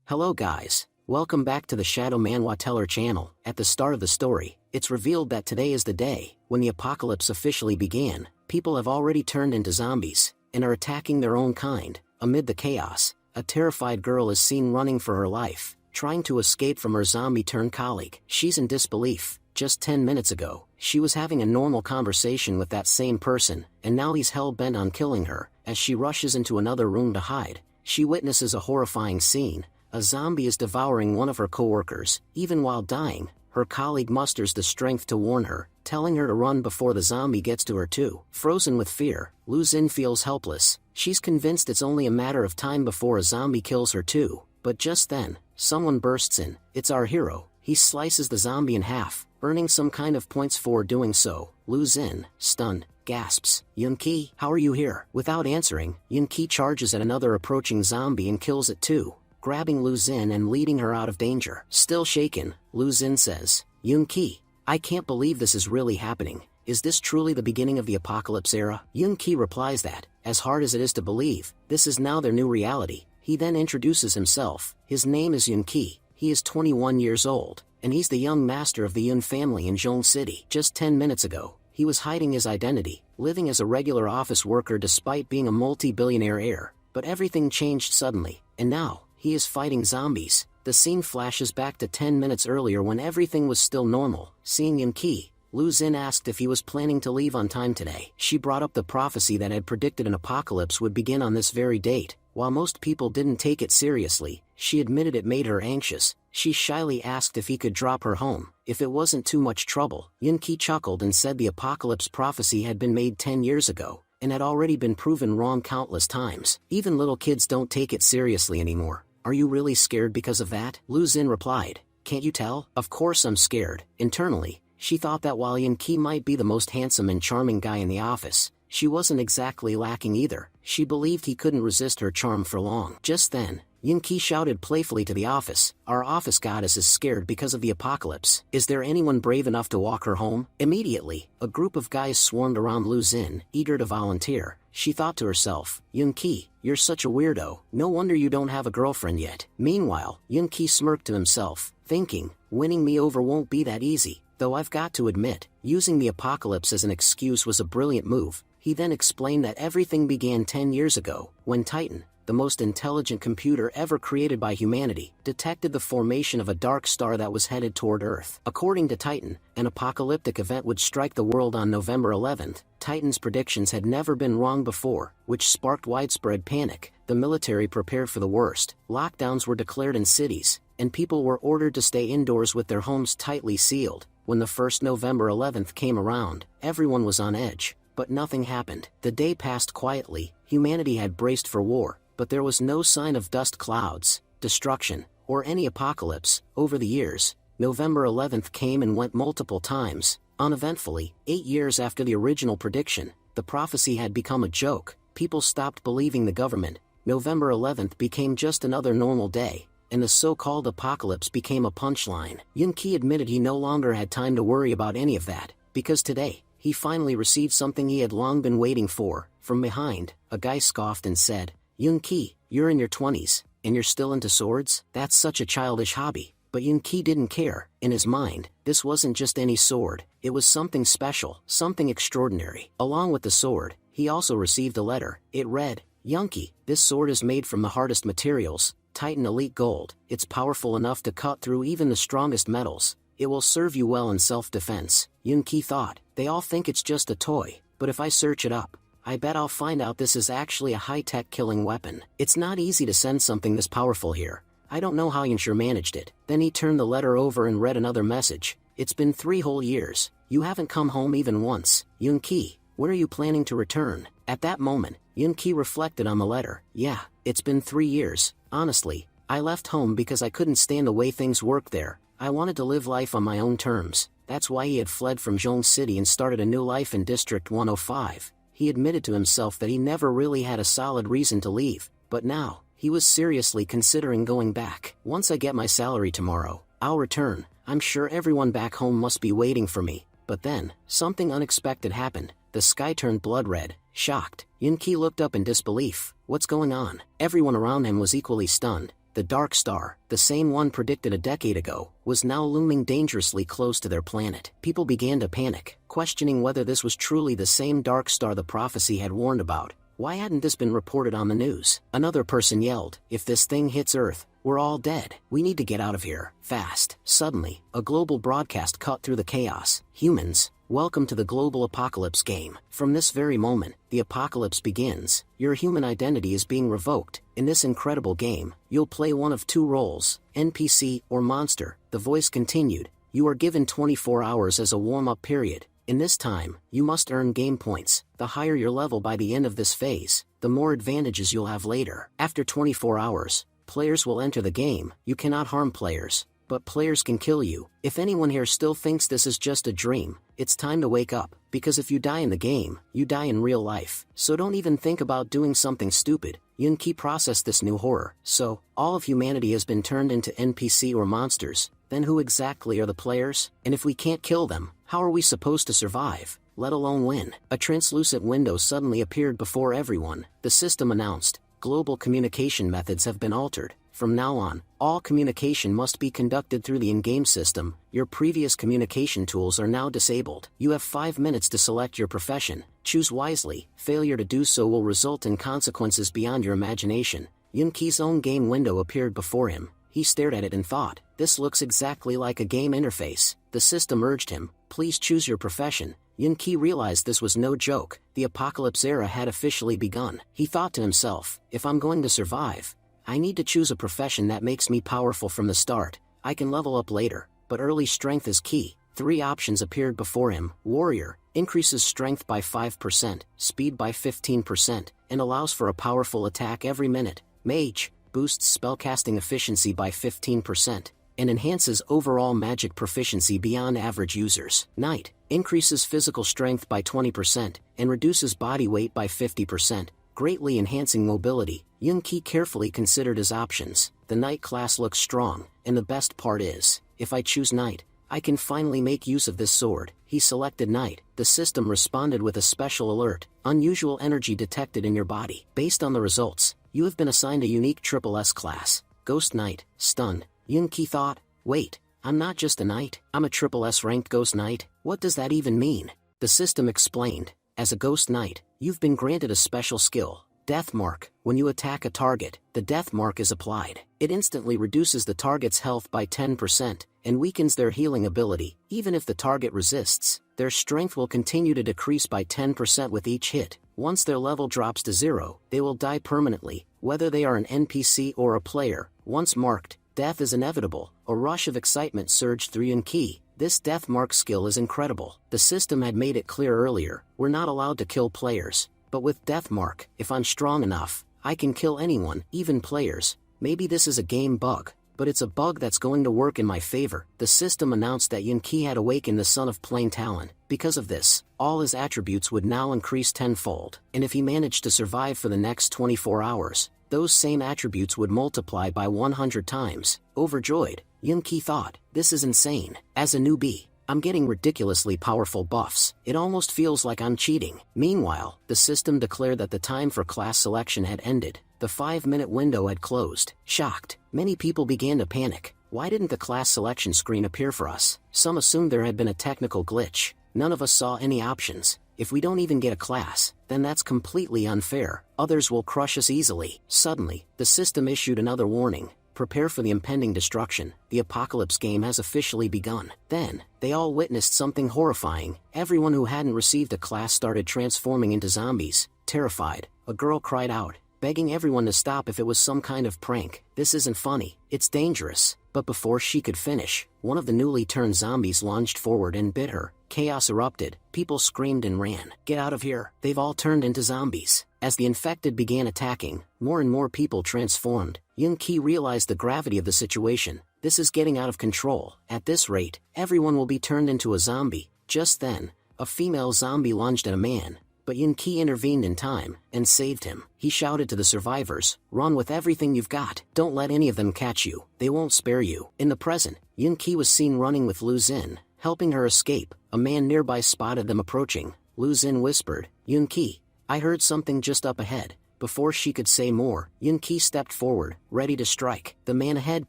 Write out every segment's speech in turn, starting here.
Hello guys, welcome back to the Shadow Manhwa Teller channel. At the start of the story, it's revealed that today is the day when the apocalypse officially began. People have already turned into zombies and are attacking their own kind. Amid the chaos, a terrified girl is seen running for her life, trying to escape from her zombie-turned colleague. She's in disbelief. Just 10 minutes ago, she was having a normal conversation with that same person, and now he's hell-bent on killing her. As she rushes into another room to hide, she witnesses a horrifying scene. A zombie is devouring one of her co-workers. Even while dying, her colleague musters the strength to warn her, telling her to run before the zombie gets to her too. Frozen with fear, Lu Xin feels helpless. She's convinced it's only a matter of time before a zombie kills her too. But just then, someone bursts in. It's our hero. He slices the zombie in half, earning some kind of points for doing so. Lu Xin, stunned, gasps, "Yunqi, how are you here?" Without answering, Yunqi charges at another approaching zombie and kills it too, grabbing Lu Xin and leading her out of danger. Still shaken, Lu Xin says, "Yunqi, I can't believe this is really happening. Is this truly the beginning of the apocalypse era?" Yunqi replies that, as hard as it is to believe, this is now their new reality. He then introduces himself. His name is Yunqi. He is 21 years old, and he's the young master of the Yun family in Zhong City. Just 10 minutes ago, he was hiding his identity, living as a regular office worker despite being a multi-billionaire heir. But everything changed suddenly, and now, he is fighting zombies. The scene flashes back to 10 minutes earlier when everything was still normal. Seeing Yunqi, Lu Xin asked if he was planning to leave on time today. She brought up the prophecy that had predicted an apocalypse would begin on this very date. While most people didn't take it seriously, she admitted it made her anxious. She shyly asked if he could drop her home, if it wasn't too much trouble. Yunqi chuckled and said the apocalypse prophecy had been made 10 years ago, and had already been proven wrong countless times. Even little kids don't take it seriously anymore. Are you really scared because of that? Lu Xin replied, "Can't you tell? Of course I'm scared." Internally, she thought that while Yunqi might be the most handsome and charming guy in the office, she wasn't exactly lacking either. She believed he couldn't resist her charm for long. Just then, Yunqi shouted playfully to the office, "Our office goddess is scared because of the apocalypse. Is there anyone brave enough to walk her home?" Immediately, a group of guys swarmed around Lu Xin, eager to volunteer. She thought to herself, "Yunqi, you're such a weirdo. No wonder you don't have a girlfriend yet." Meanwhile, Yunqi smirked to himself, thinking, winning me over won't be that easy. Though I've got to admit, using the apocalypse as an excuse was a brilliant move. He then explained that everything began 10 years ago, when Titan, the most intelligent computer ever created by humanity, detected the formation of a dark star that was headed toward Earth. According to Titan, an apocalyptic event would strike the world on November 11th. Titan's predictions had never been wrong before, which sparked widespread panic. The military prepared for the worst. Lockdowns were declared in cities, and people were ordered to stay indoors with their homes tightly sealed. When the first November 11th came around, everyone was on edge. But nothing happened. The day passed quietly. Humanity had braced for war, but there was no sign of dust clouds, destruction, or any apocalypse. Over the years, November 11th came and went multiple times. Uneventfully, 8 years after the original prediction, the prophecy had become a joke. People stopped believing the government. November 11th became just another normal day, and the so-called apocalypse became a punchline. Yunqi admitted he no longer had time to worry about any of that, because today, he finally received something he had long been waiting for. From behind, a guy scoffed and said, "Yunqi, you're in your 20s, and you're still into swords? That's such a childish hobby." But Yunqi didn't care. In his mind, this wasn't just any sword. It was something special, something extraordinary. Along with the sword, he also received a letter. It read, "Yunqi, this sword is made from the hardest materials, Titan Elite Gold. It's powerful enough to cut through even the strongest metals. It will serve you well in self-defense." Yunqi thought, they all think it's just a toy, but if I search it up, I bet I'll find out this is actually a high-tech killing weapon. It's not easy to send something this powerful here. I don't know how Yunsure managed it. Then he turned the letter over and read another message. "It's been 3 whole years. You haven't come home even once. Yunqi, where are you planning to return?" At that moment, Yunqi reflected on the letter. "Yeah, it's been 3 years. Honestly, I left home because I couldn't stand the way things worked there. I wanted to live life on my own terms." That's why he had fled from Zhong City and started a new life in District 105. He admitted to himself that he never really had a solid reason to leave, but now, he was seriously considering going back. "Once I get my salary tomorrow, I'll return. I'm sure everyone back home must be waiting for me." But then, something unexpected happened. The sky turned blood red. Shocked, Yunqi looked up in disbelief. What's going on? Everyone around him was equally stunned. the dark star, the same one predicted a decade ago, was now looming dangerously close to their planet. People began to panic, questioning whether this was truly the same dark star the prophecy had warned about. Why hadn't this been reported on the news? Another person yelled, "If this thing hits Earth, we're all dead. We need to get out of here, fast." Suddenly, a global broadcast cut through the chaos. "Humans, welcome to the global apocalypse game. From this very moment, the apocalypse begins. Your human identity is being revoked. In this incredible game, you'll play one of two roles, NPC or monster." The voice continued, "You are given 24 hours as a warm-up period. In this time, you must earn game points. The higher your level by the end of this phase, the more advantages you'll have later. After 24 hours, players will enter the game. You cannot harm players, but players can kill you. If anyone here still thinks this is just a dream, it's time to wake up, because if you die in the game, you die in real life. So don't even think about doing something stupid." Yun-Ki processed this new horror. So, all of humanity has been turned into NPC or monsters. Then who exactly are the players? And if we can't kill them, how are we supposed to survive, let alone win? A translucent window suddenly appeared before everyone. The system announced, "Global communication methods have been altered. From now on, all communication must be conducted through the in-game system. Your previous communication tools are now disabled. You have 5 minutes to select your profession. Choose wisely. Failure to do so will result in consequences beyond your imagination." Yun-Ki's own game window appeared before him. He stared at it and thought, "This looks exactly like a game interface." The system urged him, "Please choose your profession." Yun-Ki realized this was no joke. The apocalypse era had officially begun. He thought to himself, "If I'm going to survive, I need to choose a profession that makes me powerful from the start. I can level up later, but early strength is key." 3 options appeared before him. Warrior, increases strength by 5%, speed by 15%, and allows for a powerful attack every minute. Mage, boosts spellcasting efficiency by 15%, and enhances overall magic proficiency beyond average users. Knight, increases physical strength by 20%, and reduces body weight by 50%, greatly enhancing mobility. Yun-Ki carefully considered his options. The Knight class looks strong, and the best part is, if I choose Knight, I can finally make use of this sword. He selected Knight. The system responded with a special alert, "Unusual energy detected in your body." Based on the results, you have been assigned a unique SSS class, Ghost Knight. Stunned, Yun-Ki thought, "Wait, I'm not just a knight, I'm a SSS ranked Ghost Knight. What does that even mean?" The system explained, "As a Ghost Knight, you've been granted a special skill, Death Mark. When you attack a target, the Death Mark is applied. It instantly reduces the target's health by 10%, and weakens their healing ability. Even if the target resists, their strength will continue to decrease by 10% with each hit. Once their level drops to 0, they will die permanently, whether they are an NPC or a player. Once marked, death is inevitable." A rush of excitement surged through Yun-Ki. This Death Mark skill is incredible. The system had made it clear earlier, we're not allowed to kill players. But with Death Mark, if I'm strong enough, I can kill anyone, even players. Maybe this is a game bug, but it's a bug that's going to work in my favor. The system announced that Yun-Ki had awakened the Son of Plain Talon. Because of this, all his attributes would now increase tenfold, and if he managed to survive for the next 24 hours, those same attributes would multiply by 100 times. Overjoyed, Yun-Ki thought, "This is insane. As a newbie, I'm getting ridiculously powerful buffs. It almost feels like I'm cheating." Meanwhile, the system declared that the time for class selection had ended. The 5-minute window had closed. Shocked, many people began to panic. Why didn't the class selection screen appear for us? Some assumed there had been a technical glitch. None of us saw any options. If we don't even get a class, then that's completely unfair. Others will crush us easily. Suddenly, the system issued another warning. Prepare for the impending destruction. The apocalypse game has officially begun. Then, they all witnessed something horrifying. Everyone who hadn't received a class started transforming into zombies. Terrified, a girl cried out, begging everyone to stop if it was some kind of prank. "This isn't funny, it's dangerous." But before she could finish, one of the newly turned zombies lunged forward and bit her. Chaos erupted, people screamed and ran. "Get out of here, they've all turned into zombies." As the infected began attacking, more and more people transformed. Yun-Ki realized the gravity of the situation. This is getting out of control. At this rate, everyone will be turned into a zombie. Just then, a female zombie lunged at a man, but Yun-Ki intervened in time, and saved him. He shouted to the survivors, "Run with everything you've got. Don't let any of them catch you. They won't spare you." In the present, Yun-Ki was seen running with Lu Xin, helping her escape. A man nearby spotted them approaching. Lu Xin whispered, "Yun-Ki, I heard something just up ahead. Before she could say more, Yun-ki stepped forward, ready to strike. The man ahead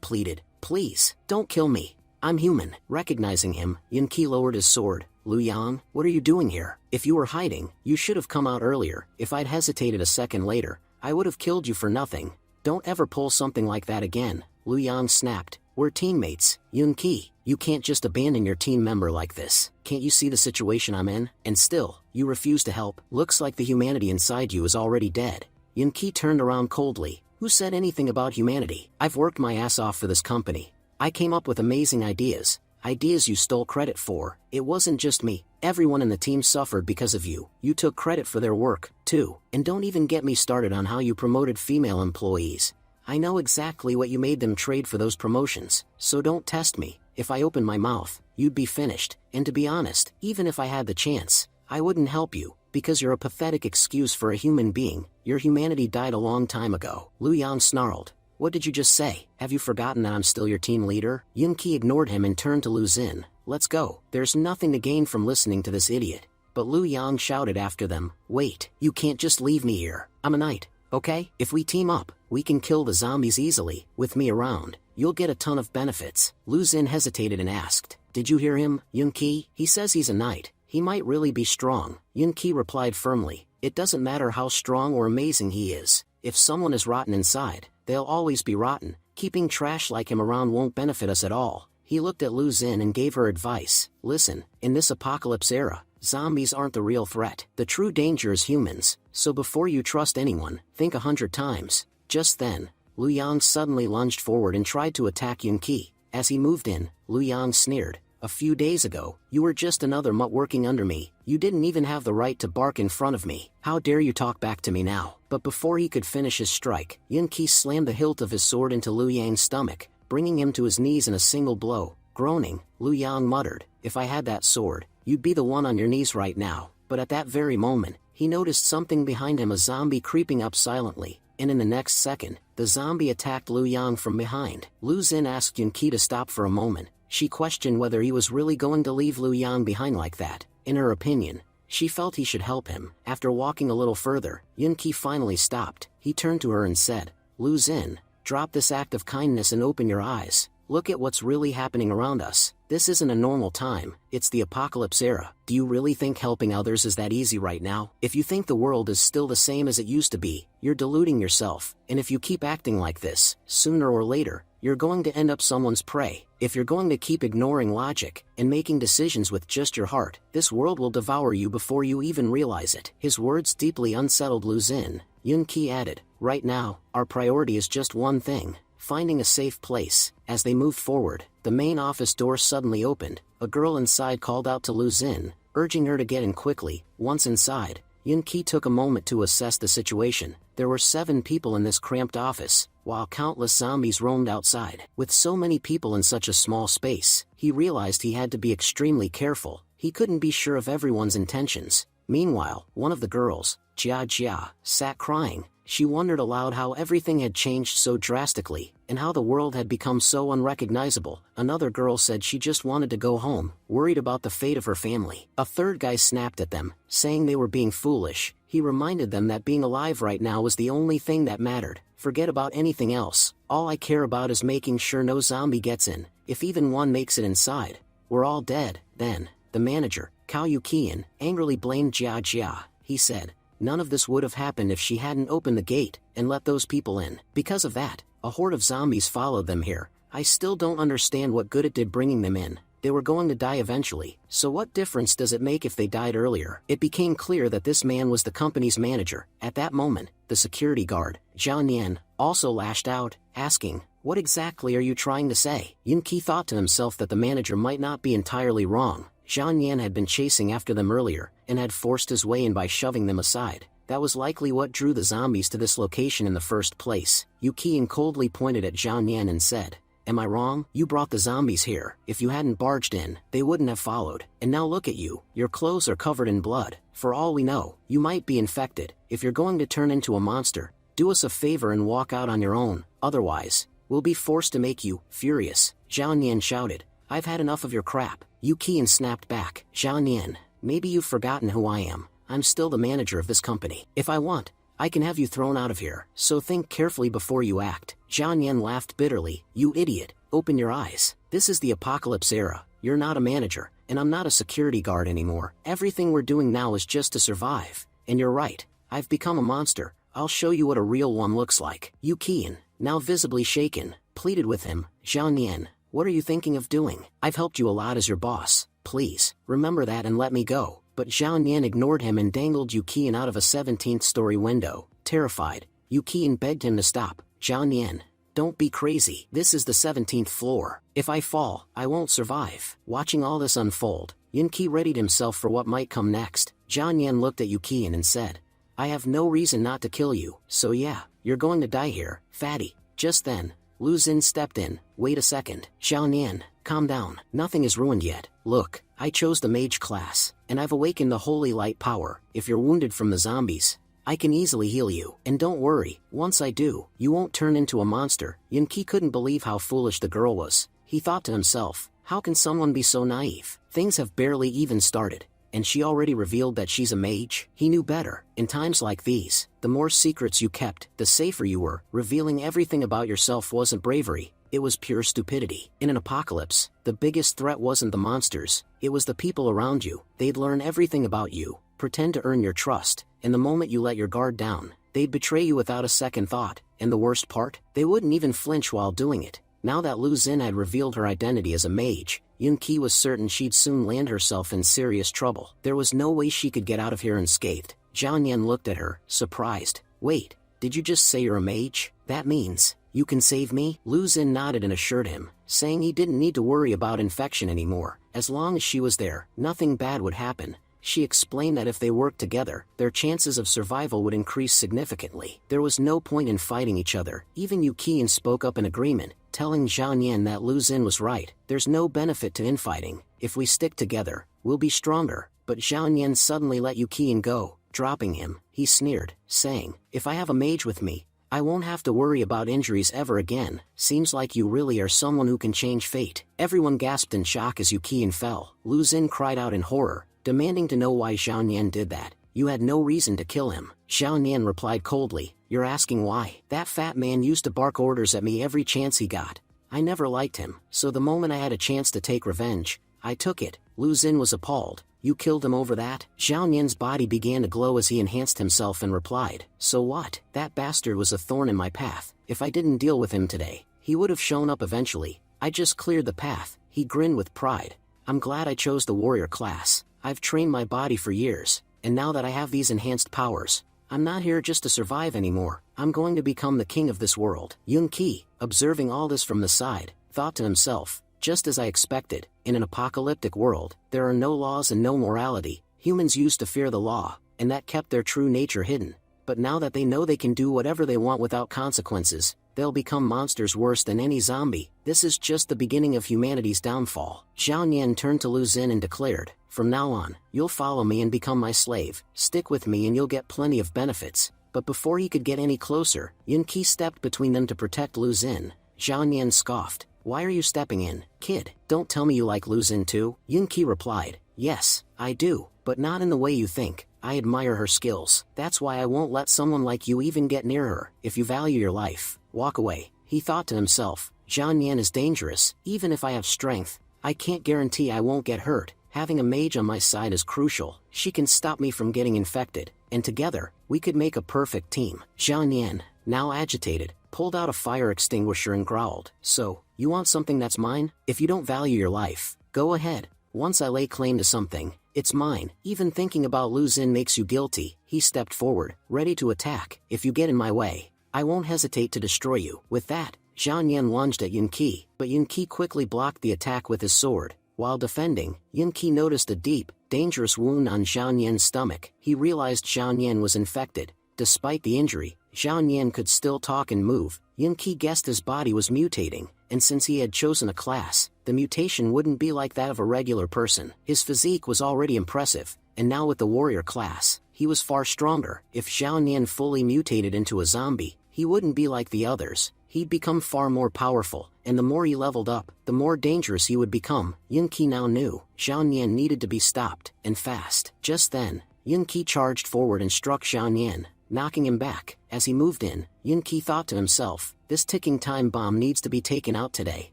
pleaded, "Please, don't kill me. I'm human." Recognizing him, Yun-ki lowered his sword. "Lu Yang, what are you doing here? If you were hiding, you should have come out earlier. If I'd hesitated a second later, I would have killed you for nothing. Don't ever pull something like that again." Lu Yang snapped. "We're teammates, Yun-ki. You can't just abandon your team member like this. Can't you see the situation I'm in? And still, you refuse to help. Looks like the humanity inside you is already dead." Yun-ki turned around coldly. "Who said anything about humanity? I've worked my ass off for this company. I came up with amazing ideas. Ideas you stole credit for. It wasn't just me. Everyone in the team suffered because of you. You took credit for their work, too. And don't even get me started on how you promoted female employees. I know exactly what you made them trade for those promotions, so don't test me. If I opened my mouth, you'd be finished. And to be honest, even if I had the chance, I wouldn't help you, because you're a pathetic excuse for a human being. Your humanity died a long time ago." Lu Yang snarled. "What did you just say? Have you forgotten that I'm still your team leader?" Yun-ki ignored him and turned to Lu Xin. "Let's go. There's nothing to gain from listening to this idiot." But Lu Yang shouted after them, "Wait, you can't just leave me here. I'm a knight, okay? If we team up, we can kill the zombies easily. With me around, you'll get a ton of benefits." Lu Xin hesitated and asked, "Did you hear him, Yun-ki? He says he's a knight. He might really be strong." Yun-ki replied firmly, "It doesn't matter how strong or amazing he is. If someone is rotten inside, they'll always be rotten. Keeping trash like him around won't benefit us at all." He looked at Lu Xin and gave her advice. "Listen, in this apocalypse era, zombies aren't the real threat. The true danger is humans, so before you trust anyone, think 100 times. Just then, Lu Yang suddenly lunged forward and tried to attack Yun-ki. As he moved in, Lu Yang sneered, "A few days ago, you were just another mutt working under me. You didn't even have the right to bark in front of me. How dare you talk back to me now?" But before he could finish his strike, Yun-ki slammed the hilt of his sword into Lu Yang's stomach, bringing him to his knees in a single blow. Groaning, Lu Yang muttered, "If I had that sword, you'd be the one on your knees right now." But at that very moment, he noticed something behind him, a zombie creeping up silently, and in the next second, the zombie attacked Lu Yang from behind. Lu Xin asked Yun-ki to stop for a moment. She questioned whether he was really going to leave Lu Yang behind like that. In her opinion, she felt he should help him. After walking a little further, Yun-ki finally stopped. He turned to her and said, "Lu Xin, drop this act of kindness and open your eyes. Look at what's really happening around us. This isn't a normal time, it's the apocalypse era. Do you really think helping others is that easy right now? If you think the world is still the same as it used to be, you're deluding yourself. And if you keep acting like this, sooner or later, you're going to end up someone's prey. If you're going to keep ignoring logic and making decisions with just your heart, this world will devour you before you even realize it." His words deeply unsettled Lu Xin. Yun-ki added, "Right now, our priority is just one thing, finding a safe place." As they moved forward, the main office door suddenly opened. A girl inside called out to Lu Xin, urging her to get in quickly. Once inside, Yun-ki took a moment to assess the situation. There were 7 people in this cramped office, while countless zombies roamed outside. With so many people in such a small space, he realized he had to be extremely careful. He couldn't be sure of everyone's intentions. Meanwhile, one of the girls, Jia Jia, sat crying. She wondered aloud how everything had changed so drastically, and how the world had become so unrecognizable. Another girl said she just wanted to go home, worried about the fate of her family. A third guy snapped at them, saying they were being foolish. He reminded them that being alive right now was the only thing that mattered. "Forget about anything else. All I care about is making sure no zombie gets in. If even one makes it inside, we're all dead." Then, the manager, Cao Yukian, angrily blamed Jia Jia. He said, "None of this would have happened if she hadn't opened the gate and let those people in. Because of that, a horde of zombies followed them here. I still don't understand what good it did bringing them in. They were going to die eventually, so what difference does it make if they died earlier?" It became clear that this man was the company's manager. At that moment, the security guard, Zhao Nian, also lashed out, asking, "What exactly are you trying to say?" Yun-ki thought to himself that the manager might not be entirely wrong. Zhao Nian had been chasing after them earlier, and had forced his way in by shoving them aside. That was likely what drew the zombies to this location in the first place. Yukian coldly pointed at Zhao Nian and said, "Am I wrong? You brought the zombies here. If you hadn't barged in, they wouldn't have followed. And now look at you. Your clothes are covered in blood. For all we know, you might be infected. If you're going to turn into a monster, do us a favor and walk out on your own. Otherwise, we'll be forced to make you." Furious, Zhao Nian shouted, "I've had enough of your crap." Yukian snapped back, "Zhao Nian, maybe you've forgotten who I am. I'm still the manager of this company. If I want, I can have you thrown out of here, so think carefully before you act. Zhao Nian laughed bitterly. You idiot, open your eyes. This is the apocalypse era. You're not a manager, and I'm not a security guard anymore. Everything we're doing now is just to survive. And you're right, I've become a monster. I'll show you what a real one looks like. Yu Qian, now visibly shaken, pleaded with him. Zhao Nian, what are you thinking of doing? I've helped you a lot as your boss. Please, remember that and let me go. But Zhao Nian ignored him and dangled Yu Qian out of a 17th-story window. Terrified, Yu Qian begged him to stop. Zhao Nian, don't be crazy. This is the 17th floor. If I fall, I won't survive. Watching all this unfold, Yin Qi readied himself for what might come next. Zhao Nian looked at Yu Qian and said, I have no reason not to kill you, so yeah, you're going to die here, fatty. Just then, Lu Xin stepped in. Wait a second. Zhao Nian, calm down. Nothing is ruined yet. Look, I chose the mage class, and I've awakened the holy light power. If you're wounded from the zombies, I can easily heal you. And don't worry, once I do, you won't turn into a monster. Yin Qi couldn't believe how foolish the girl was. He thought to himself, how can someone be so naive? Things have barely even started, and she already revealed that she's a mage. He knew better. In times like these, the more secrets you kept, the safer you were. Revealing everything about yourself wasn't bravery, it was pure stupidity. In an apocalypse, the biggest threat wasn't the monsters, it was the people around you. They'd learn everything about you, pretend to earn your trust, and the moment you let your guard down, they'd betray you without a second thought. And the worst part? They wouldn't even flinch while doing it. Now that Lu Xin had revealed her identity as a mage, Yin Qi was certain she'd soon land herself in serious trouble. There was no way she could get out of here unscathed. Zhao Nian looked at her, surprised. Wait, did you just say you're a mage? That means, you can save me? Lu Xin nodded and assured him, saying he didn't need to worry about infection anymore. As long as she was there, nothing bad would happen. She explained that if they worked together, their chances of survival would increase significantly. There was no point in fighting each other. Even Yu Qian spoke up in agreement, telling Zhao Nian that Lu Xin was right. There's no benefit to infighting. If we stick together, we'll be stronger. But Zhao Nian suddenly let Yu Qian go, dropping him. He sneered, saying, if I have a mage with me, I won't have to worry about injuries ever again. Seems like you really are someone who can change fate. Everyone gasped in shock as Yu Qian fell. Lu Xin cried out in horror, demanding to know why Zhao Nian did that. You had no reason to kill him. Zhao Nian replied coldly, you're asking why? That fat man used to bark orders at me every chance he got. I never liked him, so the moment I had a chance to take revenge, I took it. Lu Xin was appalled. You killed him over that? Zhao Nian's body began to glow as he enhanced himself and replied, so what? That bastard was a thorn in my path. If I didn't deal with him today, he would have shown up eventually. I just cleared the path. He grinned with pride. I'm glad I chose the warrior class. I've trained my body for years, and now that I have these enhanced powers, I'm not here just to survive anymore. I'm going to become the king of this world. Yin Qi, observing all this from the side, thought to himself, just as I expected, in an apocalyptic world, there are no laws and no morality. Humans used to fear the law, and that kept their true nature hidden. But now that they know they can do whatever they want without consequences, they'll become monsters worse than any zombie. This is just the beginning of humanity's downfall. Zhao Nian turned to Lu Xin and declared, from now on, you'll follow me and become my slave. Stick with me and you'll get plenty of benefits. But before he could get any closer, Yin Qi stepped between them to protect Lu Xin. Zhao Nian scoffed. Why are you stepping in, kid? Don't tell me you like Lu Xin too? Yin Qi replied, yes, I do, but not in the way you think. I admire her skills. That's why I won't let someone like you even get near her. If you value your life, walk away. He thought to himself, Zhao Nian is dangerous. Even if I have strength, I can't guarantee I won't get hurt. Having a mage on my side is crucial. She can stop me from getting infected, and together, we could make a perfect team. Zhao Nian, now agitated, pulled out a fire extinguisher and growled, so, you want something that's mine? If you don't value your life, go ahead. Once I lay claim to something, it's mine. Even thinking about Lu Xin makes you guilty. He stepped forward, ready to attack. If you get in my way, I won't hesitate to destroy you. With that, Zhao Nian lunged at Yin Qi, but Yin Qi quickly blocked the attack with his sword. While defending, Yin Qi noticed a deep, dangerous wound on Zhao Nian's stomach. He realized Zhao Nian was infected. Despite the injury, Zhao Nian could still talk and move. Yin Qi guessed his body was mutating, and since he had chosen a class, the mutation wouldn't be like that of a regular person. His physique was already impressive, and now with the warrior class, he was far stronger. If Zhao Nian fully mutated into a zombie, he wouldn't be like the others. He'd become far more powerful, and the more he leveled up, the more dangerous he would become. Yin Qi now knew Zhao Nian needed to be stopped, and fast. Just then, Yin Qi charged forward and struck Zhao Nian. knocking him back. As he moved in, Yunki thought to himself, this ticking time bomb needs to be taken out today.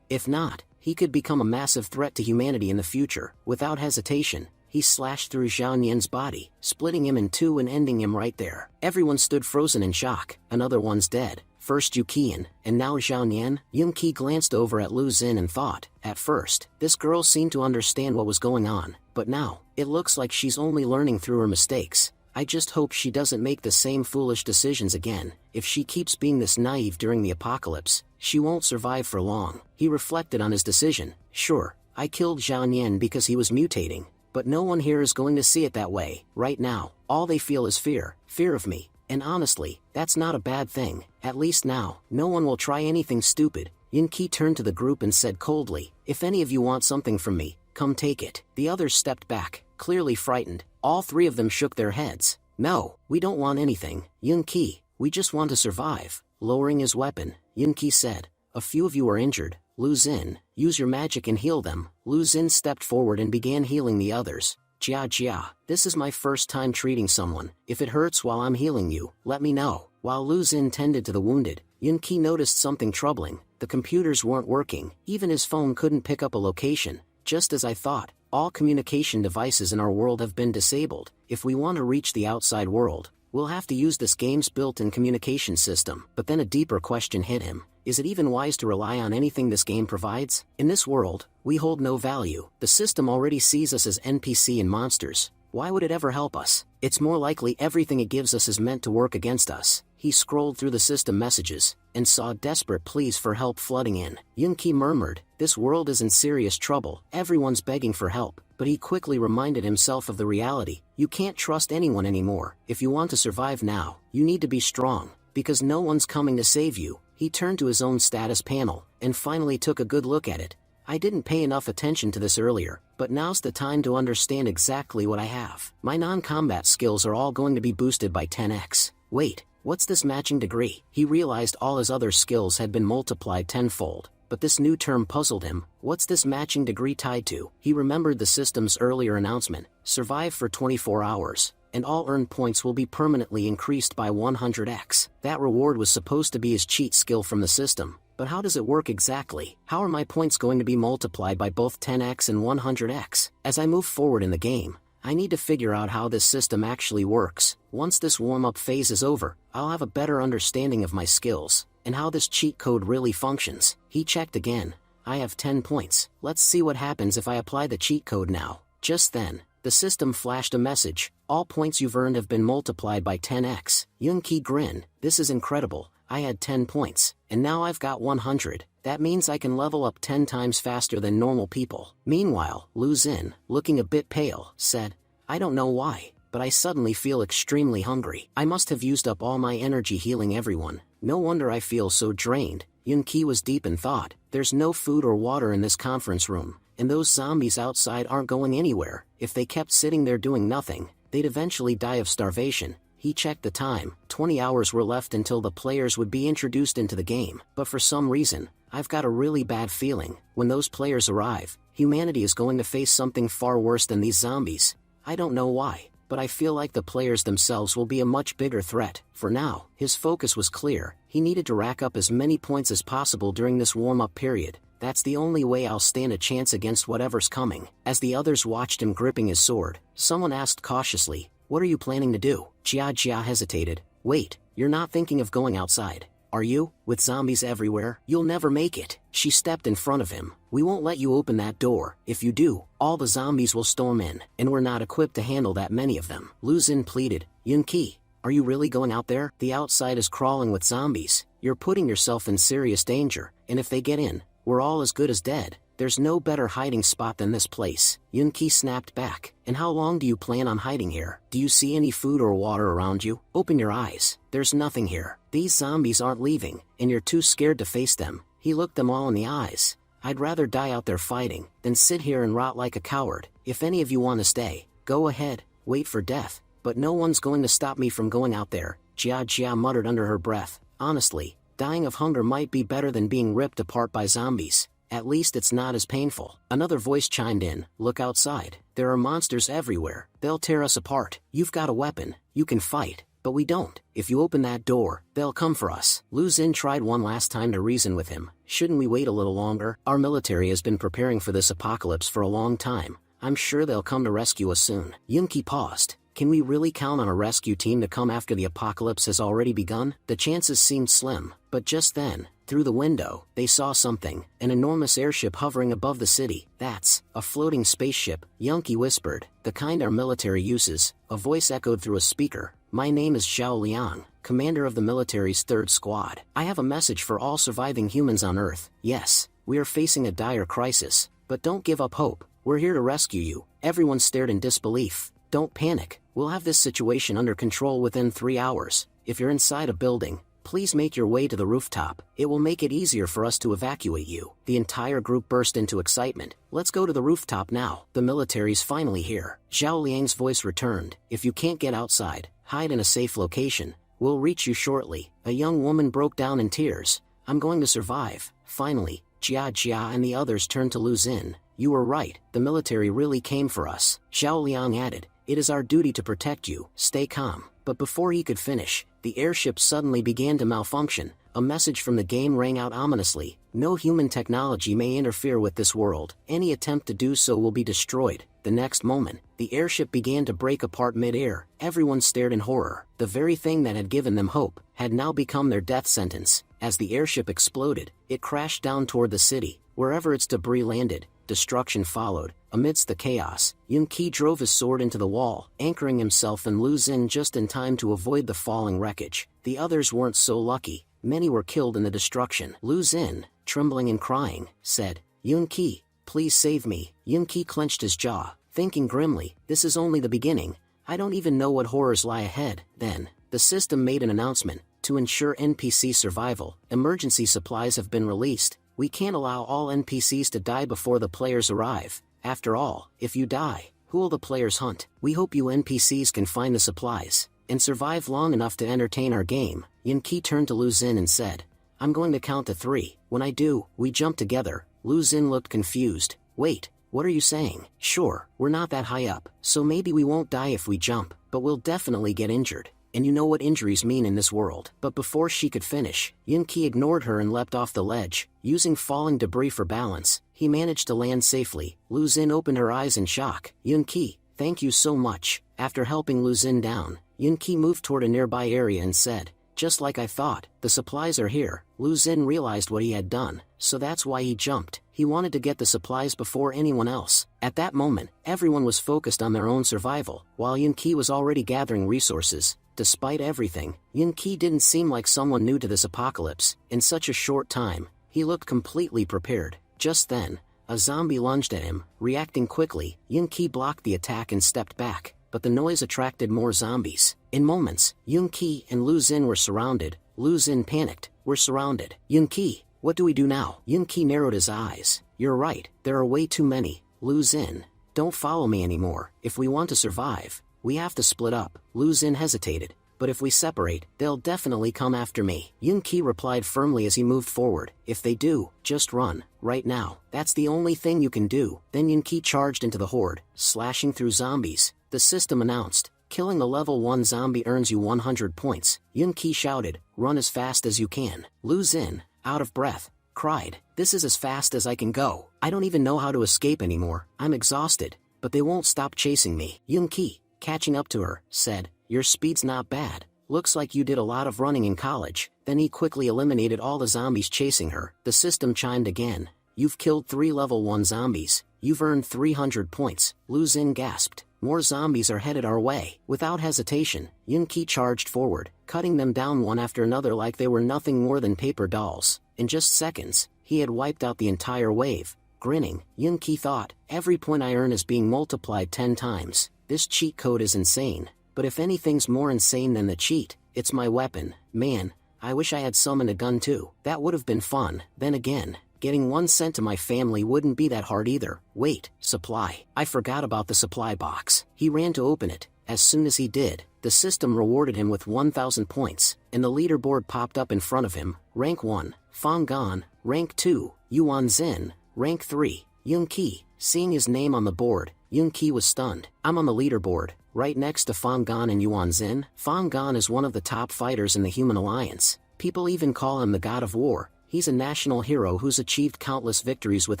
If not, he could become a massive threat to humanity in the future. Without hesitation, he slashed through Zhao Nian's body, splitting him in two and ending him right there. Everyone stood frozen in shock. Another one's dead. First Yukian, and now Zhao Nian. Yunki glanced over at Lu Xin and thought, at first, this girl seemed to understand what was going on, but now, it looks like she's only learning through her mistakes. I just hope she doesn't make the same foolish decisions again. If she keeps being this naive during the apocalypse, she won't survive for long. He reflected on his decision. Sure, I killed Zhao Nian because he was mutating, but no one here is going to see it that way. Right now, all they feel is fear of me. And honestly, that's not a bad thing. At least now, no one will try anything stupid. Yunki turned to the group and said coldly, if any of you want something from me, come take it. The others stepped back, clearly frightened. All three of them shook their heads. No, we don't want anything, Yunki, we just want to survive. Lowering his weapon, Yunki said, a few of you are injured. Lu Xin, use your magic and heal them. Lu Xin stepped forward and began healing the others. Jia, this is my first time treating someone. If it hurts while I'm healing you, let me know. While Lu Xin tended to the wounded, Yunki noticed something troubling. The computers weren't working. Even his phone couldn't pick up a location. Just as I thought, all communication devices in our world have been disabled. If we want to reach the outside world, we'll have to use this game's built-in communication system. But then a deeper question hit him. Is it even wise to rely on anything this game provides? In this world, we hold no value. The system already sees us as NPC and monsters. Why would it ever help us? It's more likely everything it gives us is meant to work against us. He scrolled through the system messages, and saw desperate pleas for help flooding in. Yunki murmured, this world is in serious trouble. Everyone's begging for help. But he quickly reminded himself of the reality. You can't trust anyone anymore. If you want to survive now, you need to be strong, because no one's coming to save you. He turned to his own status panel, and finally took a good look at it. I didn't pay enough attention to this earlier, but now's the time to understand exactly what I have. My non-combat skills are all going to be boosted by 10x. Wait, what's this matching degree? He realized all his other skills had been multiplied tenfold, but this new term puzzled him. What's this matching degree tied to? He remembered the system's earlier announcement, survive for 24 hours. And all earned points will be permanently increased by 100x. That reward was supposed to be his cheat skill from the system, but how does it work exactly? How are my points going to be multiplied by both 10x and 100x? As I move forward in the game, I need to figure out how this system actually works. Once this warm-up phase is over, I'll have a better understanding of my skills, and how this cheat code really functions. He checked again. I have 10 points. Let's see what happens if I apply the cheat code now. Just then, the system flashed a message. All points you've earned have been multiplied by 10x. Yunki grinned. This is incredible. I had 10 points, and now I've got 100. That means I can level up 10 times faster than normal people. Meanwhile, Lu Xin, looking a bit pale, said, I don't know why, but I suddenly feel extremely hungry. I must have used up all my energy healing everyone. No wonder I feel so drained. Yunki was deep in thought. There's no food or water in this conference room, and those zombies outside aren't going anywhere. If they kept sitting there doing nothing, they'd eventually die of starvation. He checked the time. 20 hours were left until the players would be introduced into the game. But for some reason, I've got a really bad feeling. When those players arrive, humanity is going to face something far worse than these zombies. I don't know why, but I feel like the players themselves will be a much bigger threat. For now, his focus was clear. He needed to rack up as many points as possible during this warm-up period. That's the only way I'll stand a chance against whatever's coming. As the others watched him gripping his sword, someone asked cautiously, what are you planning to do? Jia hesitated. Wait, you're not thinking of going outside, are you? With zombies everywhere, you'll never make it. She stepped in front of him. We won't let you open that door. If you do, all the zombies will storm in, and we're not equipped to handle that many of them. Lu Xin pleaded. Yunki, are you really going out there? The outside is crawling with zombies. You're putting yourself in serious danger, and if they get in, we're all as good as dead. There's no better hiding spot than this place. Yunki snapped back. And how long do you plan on hiding here? Do you see any food or water around you? Open your eyes. There's nothing here. These zombies aren't leaving, and you're too scared to face them. He looked them all in the eyes. I'd rather die out there fighting, than sit here and rot like a coward. If any of you want to stay, go ahead, wait for death. But no one's going to stop me from going out there. Jia muttered under her breath. Honestly, dying of hunger might be better than being ripped apart by zombies. At least it's not as painful. Another voice chimed in. Look outside. There are monsters everywhere. They'll tear us apart. You've got a weapon. You can fight. But we don't. If you open that door, they'll come for us. Lu Xun tried one last time to reason with him. Shouldn't we wait a little longer? Our military has been preparing for this apocalypse for a long time. I'm sure they'll come to rescue us soon. Yunki paused. Can we really count on a rescue team to come after the apocalypse has already begun? The chances seemed slim, but just then, through the window, they saw something, an enormous airship hovering above the city. That's a floating spaceship, Yunki whispered, the kind our military uses. A voice echoed through a speaker. My name is Zhao Liang, commander of the military's 3rd Squad. I have a message for all surviving humans on Earth. Yes, we are facing a dire crisis, but don't give up hope. We're here to rescue you. Everyone stared in disbelief. Don't panic. We'll have this situation under control within 3 hours. If you're inside a building, please make your way to the rooftop. It will make it easier for us to evacuate you. The entire group burst into excitement. Let's go to the rooftop now. The military's finally here. Zhao Liang's voice returned. If you can't get outside, hide in a safe location. We'll reach you shortly. A young woman broke down in tears. I'm going to survive. Finally, Jia and the others turned to Lu Xun. You were right. The military really came for us. Zhao Liang added. It is our duty to protect you. Stay calm. But before he could finish, the airship suddenly began to malfunction. A message from the game rang out ominously. No human technology may interfere with this world. Any attempt to do so will be destroyed. The next moment, the airship began to break apart mid-air. Everyone stared in horror. The very thing that had given them hope had now become their death sentence. As the airship exploded, it crashed down toward the city. Wherever its debris landed, destruction followed. Amidst the chaos, Yunki drove his sword into the wall, anchoring himself and Lu Xun just in time to avoid the falling wreckage. The others weren't so lucky. Many were killed in the destruction. Lu Xun, trembling and crying, said, Yunki, please save me. Yunki clenched his jaw, thinking grimly, this is only the beginning. I don't even know what horrors lie ahead. Then, the system made an announcement. To ensure NPC survival, emergency supplies have been released. We can't allow all NPCs to die before the players arrive. After all, if you die, who will the players hunt? We hope you NPCs can find the supplies and survive long enough to entertain our game. Yunki turned to Lu Xun and said, I'm going to count to 3. When I do, we jump together. Lu Xun looked confused. Wait, what are you saying? Sure, we're not that high up, so maybe we won't die if we jump, but we'll definitely get injured. And you know what injuries mean in this world. But before she could finish, Yunki ignored her and leapt off the ledge. Using falling debris for balance, he managed to land safely. Lu Xun opened her eyes in shock. Yunki, thank you so much. After helping Lu Xun down, Yunki moved toward a nearby area and said, just like I thought, the supplies are here. Lu Xun realized what he had done, so that's why he jumped. He wanted to get the supplies before anyone else. At that moment, everyone was focused on their own survival, while Yunki was already gathering resources. Despite everything, Yunki didn't seem like someone new to this apocalypse. In such a short time, he looked completely prepared. Just then, a zombie lunged at him. Reacting quickly, Yunki blocked the attack and stepped back, but the noise attracted more zombies. In moments, Yunki and Lu Xun were surrounded. Lu Xun panicked. We're surrounded. Yunki, what do we do now? Yunki narrowed his eyes. You're right, there are way too many. Lu Xun, don't follow me anymore. If we want to survive, we have to split up. Lu Xun hesitated. But if we separate, they'll definitely come after me. Yunki replied firmly as he moved forward. If they do, just run, right now. That's the only thing you can do. Then Yunki charged into the horde, slashing through zombies. The system announced, killing a level 1 zombie earns you 100 points. Yunki shouted, run as fast as you can. Lu Xun, out of breath, cried, this is as fast as I can go. I don't even know how to escape anymore. I'm exhausted, but they won't stop chasing me. Yunki, catching up to her, said, your speed's not bad. Looks like you did a lot of running in college. Then he quickly eliminated all the zombies chasing her. The system chimed again. You've killed 3 level 1 zombies. You've earned 300 points. Lu Xun gasped. More zombies are headed our way. Without hesitation, Yunki charged forward, cutting them down one after another like they were nothing more than paper dolls. In just seconds, he had wiped out the entire wave. Grinning, Yunki thought, every point I earn is being multiplied 10 times. This cheat code is insane. But if anything's more insane than the cheat, it's my weapon. Man, I wish I had summoned a gun too. That would have been fun. Then again, getting 1 cent to my family wouldn't be that hard either. Wait, supply. I forgot about the supply box. He ran to open it. As soon as he did, the system rewarded him with 1,000 points, and the leaderboard popped up in front of him. Rank 1, Fang Gan. Rank 2, Yuan Zin. Rank 3, Yunki. Seeing his name on the board, Yunki was stunned. I'm on the leaderboard. right next to Fang Gan and Yuan Xin. Fang Gan is one of the top fighters in the Human Alliance. People even call him the God of War. He's a national hero who's achieved countless victories with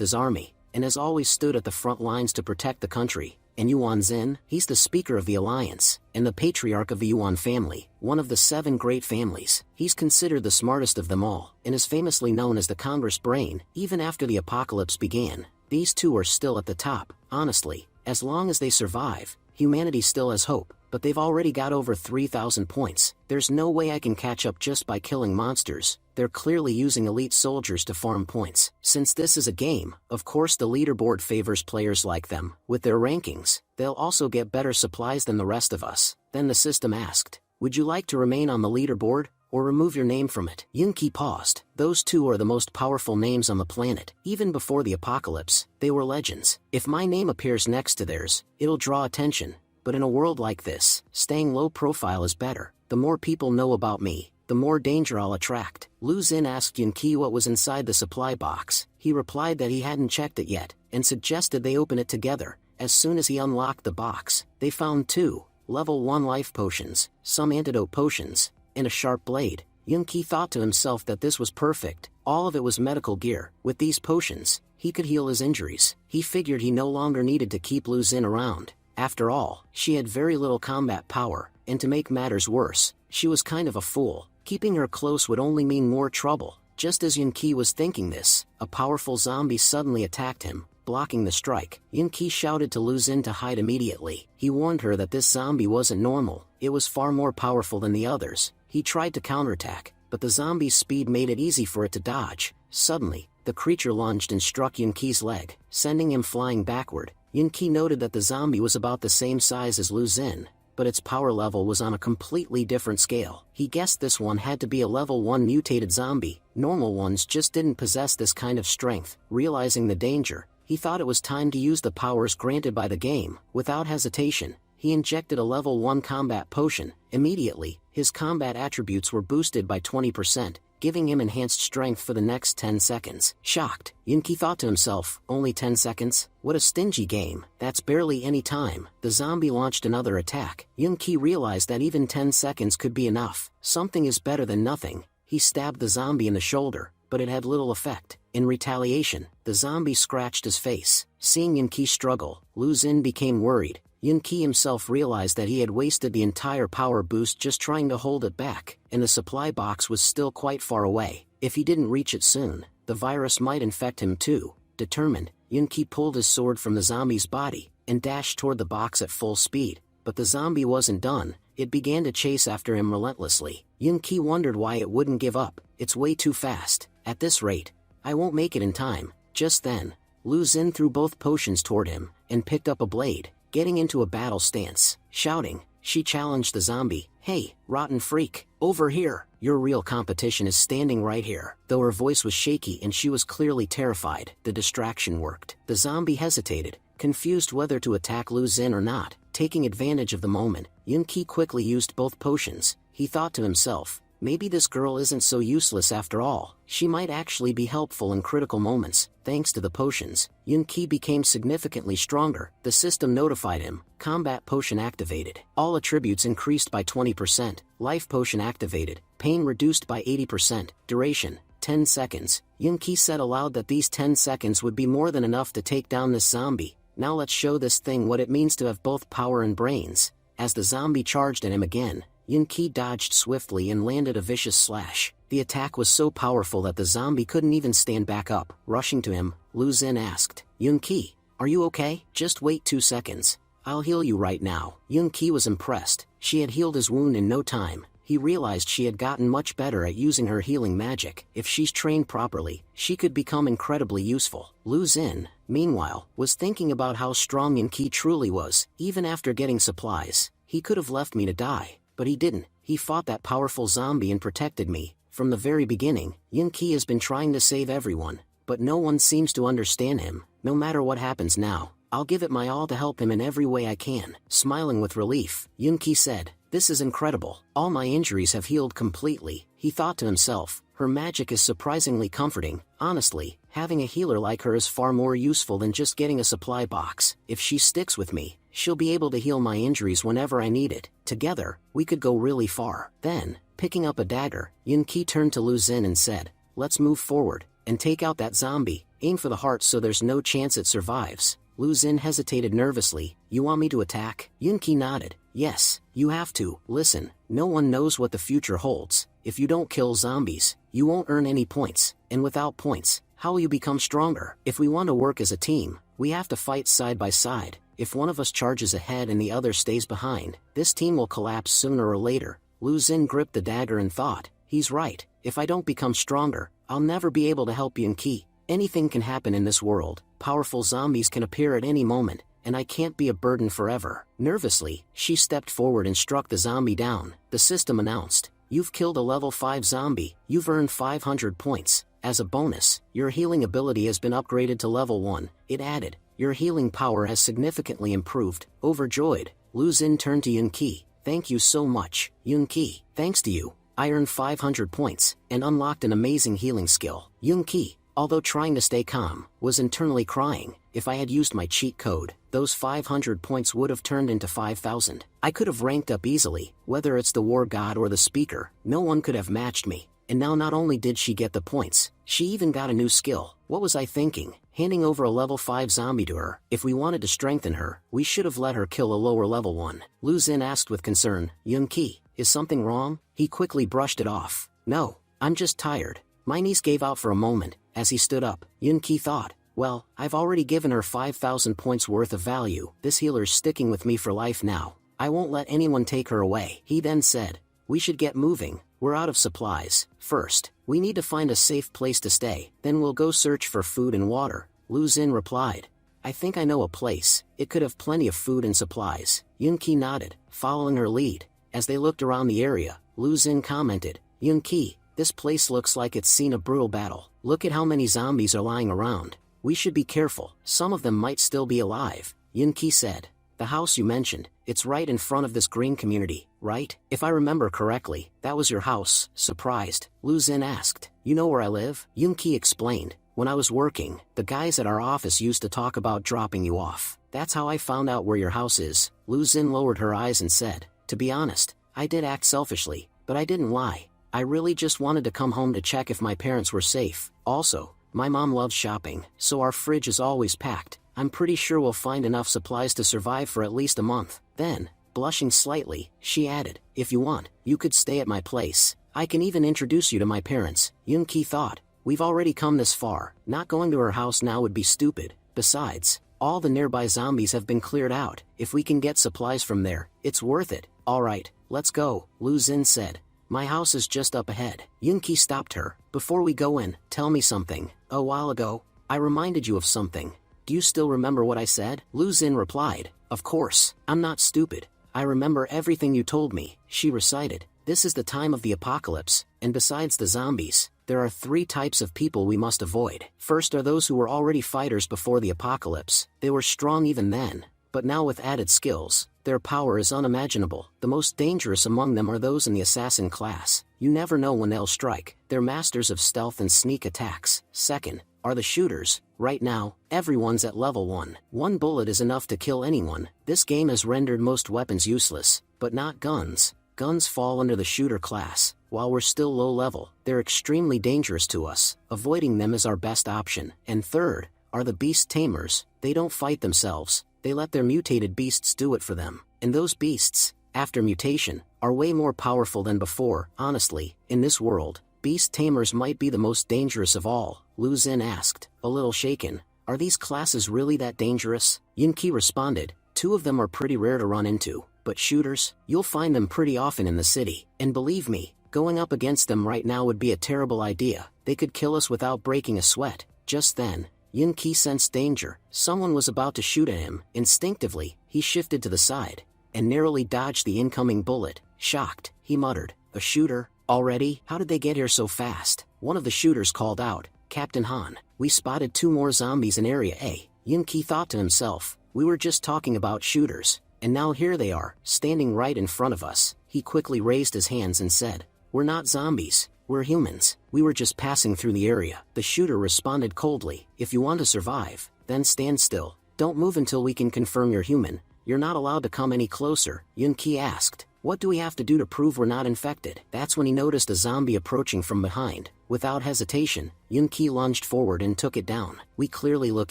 his army, and has always stood at the front lines to protect the country. And Yuan Xin, he's the Speaker of the Alliance, and the patriarch of the Yuan family, one of the 7 great families. He's considered the smartest of them all, and is famously known as the Congress Brain. Even after the apocalypse began, these two are still at the top. Honestly, as long as they survive, humanity still has hope, but they've already got over 3,000 points. There's no way I can catch up just by killing monsters. They're clearly using elite soldiers to farm points. Since this is a game, of course the leaderboard favors players like them. With their rankings, they'll also get better supplies than the rest of us. Then the system asked, would you like to remain on the leaderboard, or remove your name from it? Yunqi paused. Those two are the most powerful names on the planet. Even before the apocalypse, they were legends. If my name appears next to theirs, it'll draw attention. But in a world like this, staying low profile is better. The more people know about me, the more danger I'll attract. Lu Xin asked Yunqi what was inside the supply box. He replied that he hadn't checked it yet, and suggested they open it together. As soon as he unlocked the box, they found 2 level 1 life potions, some antidote potions, and a sharp blade. Yunqi thought to himself that this was perfect. All of it was medical gear. With these potions, he could heal his injuries. He figured he no longer needed to keep Lu Xin around. After all, she had very little combat power, and to make matters worse, she was kind of a fool. Keeping her close would only mean more trouble. Just as Yunqi was thinking this, a powerful zombie suddenly attacked him, blocking the strike. Yunqi shouted to Lu Xin to hide immediately. He warned her that this zombie wasn't normal. It was far more powerful than the others. He tried to counterattack, but the zombie's speed made it easy for it to dodge. Suddenly, the creature lunged and struck Yunqi's leg, sending him flying backward. Yunqi noted that the zombie was about the same size as Lu Xin, but its power level was on a completely different scale. He guessed this one had to be a level 1 mutated zombie. Normal ones just didn't possess this kind of strength. Realizing the danger, he thought it was time to use the powers granted by the game. Without hesitation, he injected a level 1 combat potion. Immediately, his combat attributes were boosted by 20%, giving him enhanced strength for the next 10 seconds. Shocked, Yunqi thought to himself, only 10 seconds? What a stingy game. That's barely any time. The zombie launched another attack. Yunqi realized that even 10 seconds could be enough. Something is better than nothing. He stabbed the zombie in the shoulder, but it had little effect. In retaliation, the zombie scratched his face. Seeing Yunqi struggle, Lu Xin became worried. Yunqi himself realized that he had wasted the entire power boost just trying to hold it back, and the supply box was still quite far away. If he didn't reach it soon, the virus might infect him too. Determined, Yunqi pulled his sword from the zombie's body, and dashed toward the box at full speed. But the zombie wasn't done. It began to chase after him relentlessly. Yunqi wondered why it wouldn't give up. It's way too fast. At this rate, I won't make it in time. Just then, Lu Xin threw both potions toward him, and picked up a blade. Getting into a battle stance, shouting, she challenged the zombie, "Hey, rotten freak, over here, your real competition is standing right here." Though her voice was shaky and she was clearly terrified, the distraction worked. The zombie hesitated, confused whether to attack Lu Xin or not. Taking advantage of the moment, Yunqi quickly used both potions. He thought to himself, maybe this girl isn't so useless after all. She might actually be helpful in critical moments. Thanks to the potions, Yunqi became significantly stronger. The system notified him, combat potion activated. All attributes increased by 20%, life potion activated, pain reduced by 80%, duration, 10 seconds. Yunqi said aloud that these 10 seconds would be more than enough to take down this zombie. Now let's show this thing what it means to have both power and brains. As the zombie charged at him again, Yunqi dodged swiftly and landed a vicious slash. The attack was so powerful that the zombie couldn't even stand back up. Rushing to him, Lu Xin asked, "Yunqi, are you okay? Just wait 2 seconds. I'll heal you right now." Yunqi was impressed. She had healed his wound in no time. He realized she had gotten much better at using her healing magic. If she's trained properly, she could become incredibly useful. Lu Xin, meanwhile, was thinking about how strong Yunqi truly was. Even after getting supplies, he could have left me to die. But he didn't. He fought that powerful zombie and protected me. From the very beginning, Yunqi has been trying to save everyone, but no one seems to understand him. No matter what happens now, I'll give it my all to help him in every way I can. Smiling with relief, Yunqi said, "This is incredible. All my injuries have healed completely." he thought to himself. Her magic is surprisingly comforting. Honestly, having a healer like her is far more useful than just getting a supply box. If she sticks with me, she'll be able to heal my injuries whenever I need it. Together, we could go really far. Then, picking up a dagger, Yunqi turned to Lu Xun and said, "Let's move forward, and take out that zombie. Aim for the heart so there's no chance it survives." Lu Xun hesitated nervously. "You want me to attack?" Yunqi nodded. "Yes, you have to. Listen, no one knows what the future holds. If you don't kill zombies, you won't earn any points, and without points, how will you become stronger? If we want to work as a team, we have to fight side by side. If one of us charges ahead and the other stays behind, this team will collapse sooner or later." Lu Xun gripped the dagger and thought, "He's right. If I don't become stronger, I'll never be able to help Yunqi. Anything can happen in this world. Powerful zombies can appear at any moment, and I can't be a burden forever." Nervously, she stepped forward and struck the zombie down. The system announced, "You've killed a level 5 zombie. You've earned 500 points. As a bonus, your healing ability has been upgraded to level 1. It added, "Your healing power has significantly improved." Overjoyed, Lu Xun turned to Yunqi. "Thank you so much, Yunqi. Thanks to you, I earned 500 points, and unlocked an amazing healing skill." Yunqi, although trying to stay calm, was internally crying. "If I had used my cheat code, those 500 points would have turned into 5,000. I could have ranked up easily. Whether it's the war god or the speaker, no one could have matched me." And now not only did she get the points, she even got a new skill. What was I thinking? Handing over a level 5 zombie to her. If we wanted to strengthen her, we should have let her kill a lower level one. Lu Xun asked with concern. "Yunqi, is something wrong?" He quickly brushed it off. "No, I'm just tired." My knees gave out for a moment. As he stood up, Yunqi thought, "Well, I've already given her 5,000 points worth of value. This healer's sticking with me for life now. I won't let anyone take her away." He then said, "We should get moving. We're out of supplies. First, we need to find a safe place to stay, then we'll go search for food and water." Lu Xun replied, "I think I know a place. It could have plenty of food and supplies." Yunqi nodded, following her lead. As they looked around the area, Lu Xun commented, "Yunqi, this place looks like it's seen a brutal battle. Look at how many zombies are lying around. We should be careful. Some of them might still be alive." Yunqi said, "The house you mentioned, it's right in front of this green community, right? If I remember correctly, that was your house." Surprised, Lu Xun asked, "You know where I live?" Yunqi explained, "When I was working, the guys at our office used to talk about dropping you off. That's how I found out where your house is." Lu Xun lowered her eyes and said, "To be honest, I did act selfishly, but I didn't lie. I really just wanted to come home to check if my parents were safe. Also, my mom loves shopping, so our fridge is always packed. I'm pretty sure we'll find enough supplies to survive for at least a month." Then, blushing slightly, she added, "If you want, you could stay at my place. I can even introduce you to my parents." Yunqi thought, "We've already come this far. Not going to her house now would be stupid. Besides, all the nearby zombies have been cleared out. If we can get supplies from there, it's worth it." "Alright, let's go," Lu Xun said. "My house is just up ahead." Yunqi stopped her. "Before we go in, tell me something. A while ago, I reminded you of something. Do you still remember what I said?" Lu Xun replied, "Of course, I'm not stupid. I remember everything you told me." She recited, "This is the time of the apocalypse, and besides the zombies, there are 3 types of people we must avoid. First are those who were already fighters before the apocalypse. They were strong even then, but now with added skills, their power is unimaginable. The most dangerous among them are those in the assassin class. You never know when they'll strike. They're masters of stealth and sneak attacks. Second are the shooters. Right now, everyone's at level 1. One bullet is enough to kill anyone. This game has rendered most weapons useless, but not guns. Guns fall under the shooter class. While we're still low level, they're extremely dangerous to us. Avoiding them is our best option. And third are the beast tamers. They don't fight themselves. They let their mutated beasts do it for them. And those beasts, after mutation, are way more powerful than before. Honestly, in this world, beast tamers might be the most dangerous of all." Lu Xun asked, a little shaken, "Are these classes really that dangerous?" Yunqi responded, 2 of them are pretty rare to run into, but shooters, you'll find them pretty often in the city. And believe me, going up against them right now would be a terrible idea. They could kill us without breaking a sweat." Just then, Yunqi sensed danger. Someone was about to shoot at him. Instinctively, he shifted to the side, and narrowly dodged the incoming bullet. Shocked, he muttered, "A shooter? Already? How did they get here so fast?" One of the shooters called out, "Captain Han, we spotted 2 more zombies in Area A." Yunqi thought to himself, "We were just talking about shooters, and now here they are, standing right in front of us." He quickly raised his hands and said, we're not zombies. We're humans. We were just passing through the area. The shooter responded coldly. If you want to survive, then stand still. Don't move until we can confirm you're human. You're not allowed to come any closer, Yun-Ki asked. What do we have to do to prove we're not infected? That's when he noticed a zombie approaching from behind. Without hesitation, Yun-Ki lunged forward and took it down. We clearly look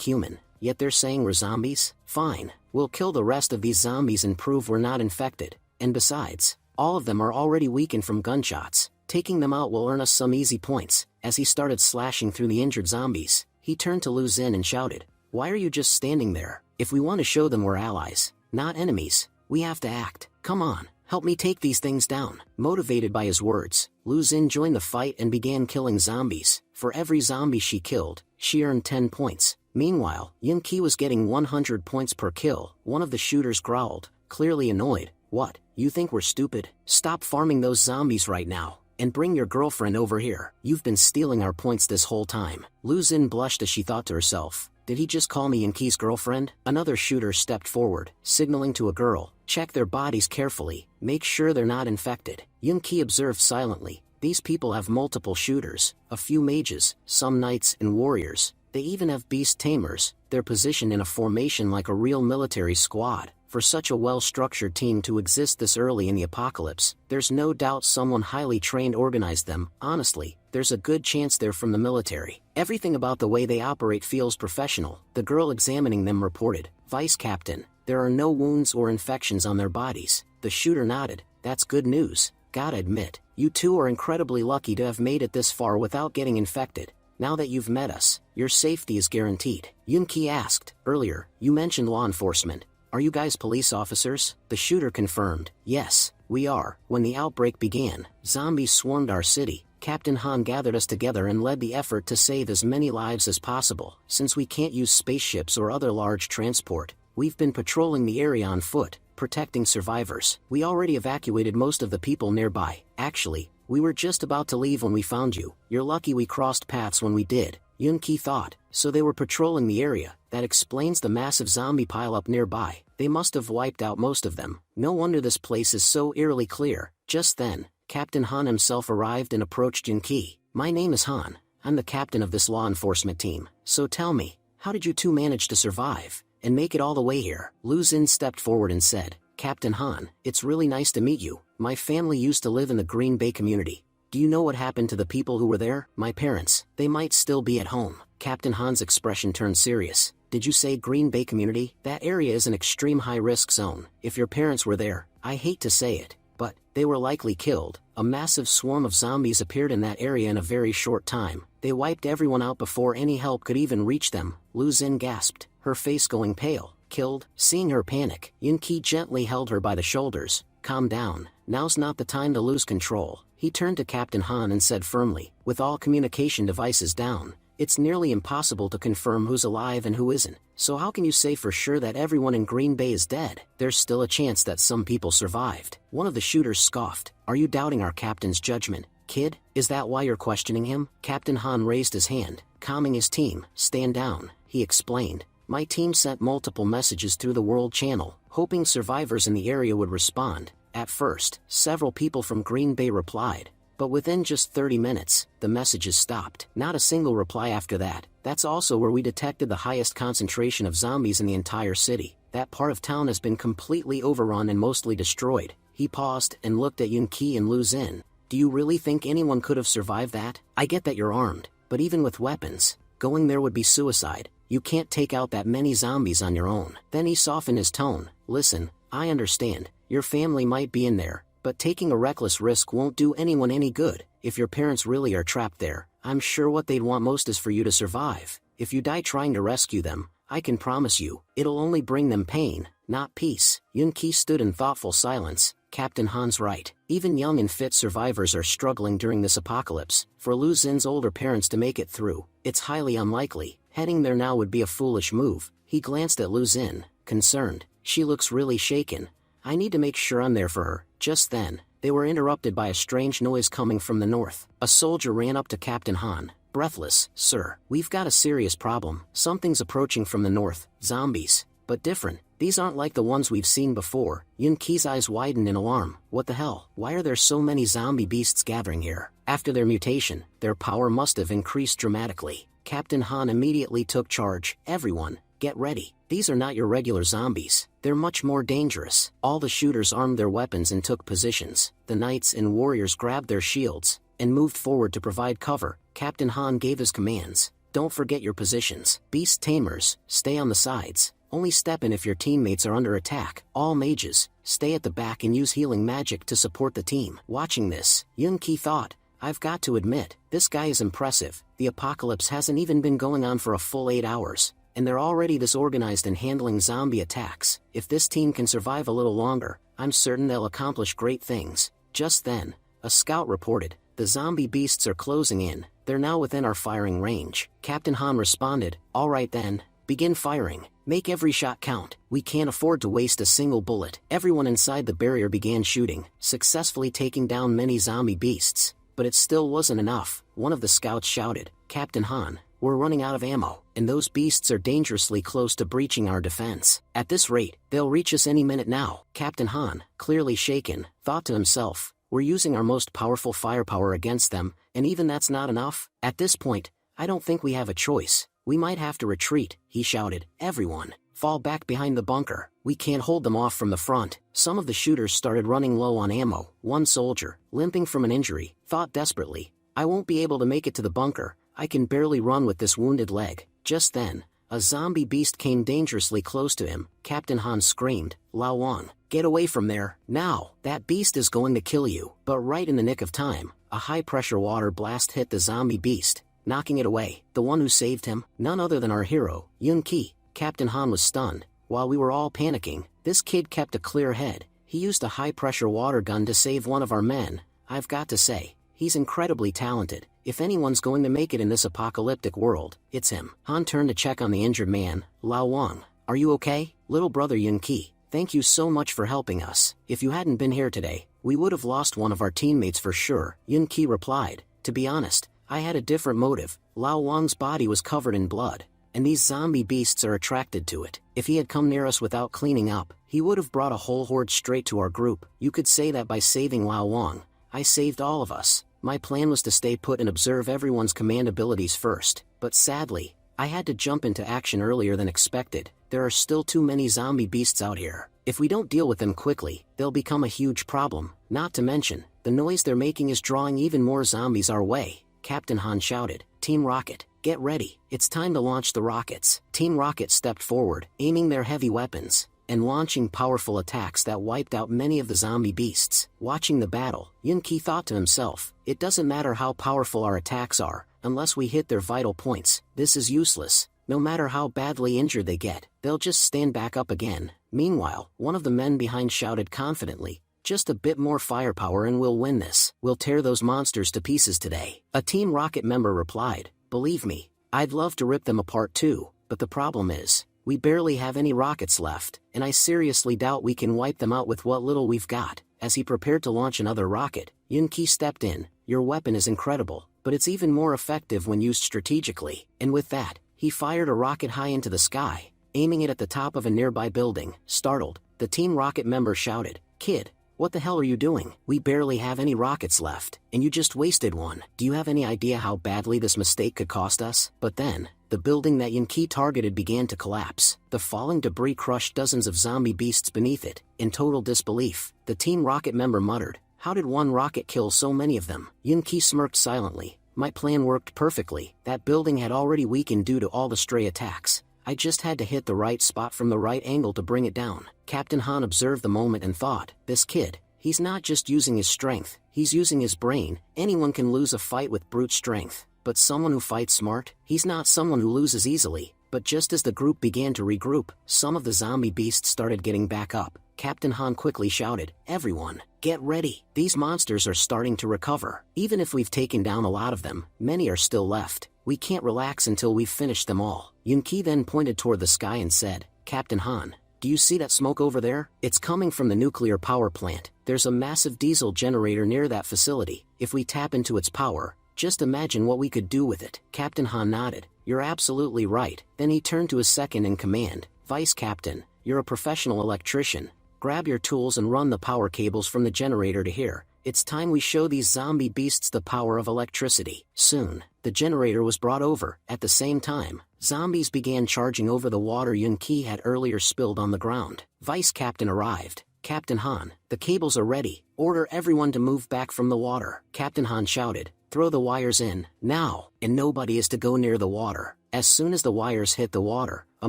human, yet they're saying we're zombies? Fine, we'll kill the rest of these zombies and prove we're not infected. And besides, all of them are already weakened from gunshots. Taking them out will earn us some easy points. As he started slashing through the injured zombies, he turned to Lu Xun and shouted, "Why are you just standing there? If we want to show them we're allies, not enemies, we have to act. Come on, help me take these things down." Motivated by his words, Lu Xun joined the fight and began killing zombies. For every zombie she killed, she earned 10 points. Meanwhile, Yun-Ki was getting 100 points per kill. One of the shooters growled, clearly annoyed. "What, you think we're stupid? Stop farming those zombies right now. And bring your girlfriend over here. You've been stealing our points this whole time." Lu Xun blushed as she thought to herself, did he just call me Yun-Ki's girlfriend? Another shooter stepped forward, signaling to a girl, "Check their bodies carefully, make sure they're not infected." Yun-Ki observed silently, these people have multiple shooters, a few mages, some knights and warriors. They even have beast tamers. They're positioned in a formation like a real military squad. For such a well-structured team to exist this early in the apocalypse, there's no doubt someone highly trained organized them. Honestly, there's a good chance they're from the military. Everything about the way they operate feels professional. The girl examining them reported, "Vice Captain, there are no wounds or infections on their bodies." The shooter nodded, "That's good news. Gotta admit, you two are incredibly lucky to have made it this far without getting infected. Now that you've met us, your safety is guaranteed." Yun-Ki asked, "Earlier, you mentioned law enforcement. Are you guys police officers?" The shooter confirmed, "Yes, we are." When the outbreak began, zombies swarmed our city. Captain Han gathered us together and led the effort to save as many lives as possible. Since we can't use spaceships or other large transport, we've been patrolling the area on foot, protecting survivors. We already evacuated most of the people nearby. Actually, we were just about to leave when we found you. You're lucky we crossed paths when we did, Yun-Ki thought. So they were patrolling the area. That explains the massive zombie pileup nearby. They must have wiped out most of them. No wonder this place is so eerily clear. Just then, Captain Han himself arrived and approached Yun-Ki. "My name is Han. I'm the captain of this law enforcement team. So tell me, how did you two manage to survive and make it all the way here?" Lu Xun stepped forward and said, "Captain Han, it's really nice to meet you. My family used to live in the Green Bay community. Do you know what happened to the people who were there? My parents. They might still be at home." Captain Han's expression turned serious. "Did you say Green Bay community? That area is an extreme high-risk zone. If your parents were there, I hate to say it, but they were likely killed. A massive swarm of zombies appeared in that area in a very short time. They wiped everyone out before any help could even reach them." Lu Xun gasped, her face going pale. "Killed?" Seeing her panic, Yun-Ki gently held her by the shoulders. "Calm down. Now's not the time to lose control." He turned to Captain Han and said firmly, "With all communication devices down, it's nearly impossible to confirm who's alive and who isn't. So how can you say for sure that everyone in Green Bay is dead? There's still a chance that some people survived." One of the shooters scoffed, "Are you doubting our captain's judgment, kid? Is that why you're questioning him?" Captain Han raised his hand, calming his team. "Stand down," he explained. "My team sent multiple messages through the World Channel, hoping survivors in the area would respond. At first, several people from Green Bay replied, but within just 30 minutes, the messages stopped. Not a single reply after that. That's also where we detected the highest concentration of zombies in the entire city. That part of town has been completely overrun and mostly destroyed." He paused and looked at Yun-Ki and Lu Xun. "Do you really think anyone could have survived that? I get that you're armed, but even with weapons, going there would be suicide. You can't take out that many zombies on your own." Then he softened his tone. "Listen, I understand. Your family might be in there, but taking a reckless risk won't do anyone any good. If your parents really are trapped there, I'm sure what they'd want most is for you to survive. If you die trying to rescue them, I can promise you, it'll only bring them pain, not peace." Yun-Ki stood in thoughtful silence. Captain Han's right. Even young and fit survivors are struggling during this apocalypse. For Lu Xun's older parents to make it through, it's highly unlikely. Heading there now would be a foolish move. He glanced at Lu Xun, concerned. "She looks really shaken. I need to make sure I'm there for her." Just then, they were interrupted by a strange noise coming from the north. A soldier ran up to Captain Han, breathless. "Sir, we've got a serious problem. Something's approaching from the north. Zombies. But different. These aren't like the ones we've seen before. Yun-Ki's eyes widened in alarm. What the hell? Why are there so many zombie beasts gathering here? After their mutation, their power must have increased dramatically. Captain Han immediately took charge. Everyone, get ready. These are not your regular zombies. They're much more dangerous. All the shooters armed their weapons and took positions. The knights and warriors grabbed their shields and moved forward to provide cover. Captain Han gave his commands. Don't forget your positions. Beast tamers, stay on the sides. Only step in if your teammates are under attack. All mages, stay at the back and use healing magic to support the team. Watching this, Yun-Ki thought, I've got to admit, this guy is impressive. The apocalypse hasn't even been going on for a full 8 hours, and they're already this organized in handling zombie attacks. If this team can survive a little longer, I'm certain they'll accomplish great things. Just then, a scout reported, the zombie beasts are closing in. They're now within our firing range. Captain Han responded, all right then, begin firing. Make every shot count. We can't afford to waste a single bullet. Everyone inside the barrier began shooting, successfully taking down many zombie beasts. But it still wasn't enough. One of the scouts shouted, Captain Han, we're running out of ammo, and those beasts are dangerously close to breaching our defense. At this rate, they'll reach us any minute now. Captain Han, clearly shaken, thought to himself, we're using our most powerful firepower against them, and even that's not enough. At this point, I don't think we have a choice. We might have to retreat, he shouted. Everyone, fall back behind the bunker. We can't hold them off from the front. Some of the shooters started running low on ammo. One soldier, limping from an injury, thought desperately, I won't be able to make it to the bunker. I can barely run with this wounded leg. Just then, a zombie beast came dangerously close to him. Captain Han screamed, Lao Wang, get away from there, now. That beast is going to kill you. But right in the nick of time, a high-pressure water blast hit the zombie beast, knocking it away. The one who saved him? None other than our hero, Yun-Ki. Captain Han was stunned. While we were all panicking, this kid kept a clear head. He used a high-pressure water gun to save one of our men. I've got to say, he's incredibly talented. If anyone's going to make it in this apocalyptic world, it's him. Han turned to check on the injured man. Lao Wang, are you okay? Little brother Yun-Ki, thank you so much for helping us. If you hadn't been here today, we would have lost one of our teammates for sure. Yun-Ki replied, to be honest, I had a different motive. Lao Wang's body was covered in blood, and these zombie beasts are attracted to it. If he had come near us without cleaning up, he would have brought a whole horde straight to our group. You could say that by saving Lao Wang, I saved all of us. My plan was to stay put and observe everyone's command abilities first, but sadly, I had to jump into action earlier than expected. There are still too many zombie beasts out here. If we don't deal with them quickly, they'll become a huge problem. Not to mention, the noise they're making is drawing even more zombies our way. Captain Han shouted, Team Rocket, get ready. It's time to launch the rockets. Team Rocket stepped forward, aiming their heavy weapons and launching powerful attacks that wiped out many of the zombie beasts. Watching the battle, Yun-Ki thought to himself, it doesn't matter how powerful our attacks are, unless we hit their vital points, this is useless. No matter how badly injured they get, they'll just stand back up again. Meanwhile, one of the men behind shouted confidently, just a bit more firepower and we'll win this. We'll tear those monsters to pieces today. A Team Rocket member replied, believe me, I'd love to rip them apart too, but the problem is, we barely have any rockets left, and I seriously doubt we can wipe them out with what little we've got. As he prepared to launch another rocket, Yun-Ki stepped in. Your weapon is incredible, but it's even more effective when used strategically. And with that, he fired a rocket high into the sky, aiming it at the top of a nearby building. Startled, the Team Rocket member shouted, Kid, what the hell are you doing? We barely have any rockets left, and you just wasted one. Do you have any idea how badly this mistake could cost us? But then, the building that Yun-Ki targeted began to collapse. The falling debris crushed dozens of zombie beasts beneath it. In total disbelief, the Team Rocket member muttered, how did one rocket kill so many of them? Yun-Ki smirked silently. My plan worked perfectly. That building had already weakened due to all the stray attacks. I just had to hit the right spot from the right angle to bring it down. Captain Han observed the moment and thought, this kid, he's not just using his strength, he's using his brain. Anyone can lose a fight with brute strength, but someone who fights smart, he's not someone who loses easily. But just as the group began to regroup, some of the zombie beasts started getting back up. Captain Han quickly shouted, everyone, get ready. These monsters are starting to recover. Even if we've taken down a lot of them, many are still left. We can't relax until we've finished them all. Yun-Ki then pointed toward the sky and said, Captain Han, do you see that smoke over there? It's coming from the nuclear power plant. There's a massive diesel generator near that facility. If we tap into its power, just imagine what we could do with it. Captain Han nodded. You're absolutely right. Then he turned to his second in command, Vice Captain, you're a professional electrician. Grab your tools and run the power cables from the generator to here. It's time we show these zombie beasts the power of electricity. Soon, the generator was brought over. At the same time, zombies began charging over the water Yun-Ki had earlier spilled on the ground. Vice Captain arrived. Captain Han, the cables are ready. Order everyone to move back from the water. Captain Han shouted, throw the wires in, now, and nobody is to go near the water. As soon as the wires hit the water, a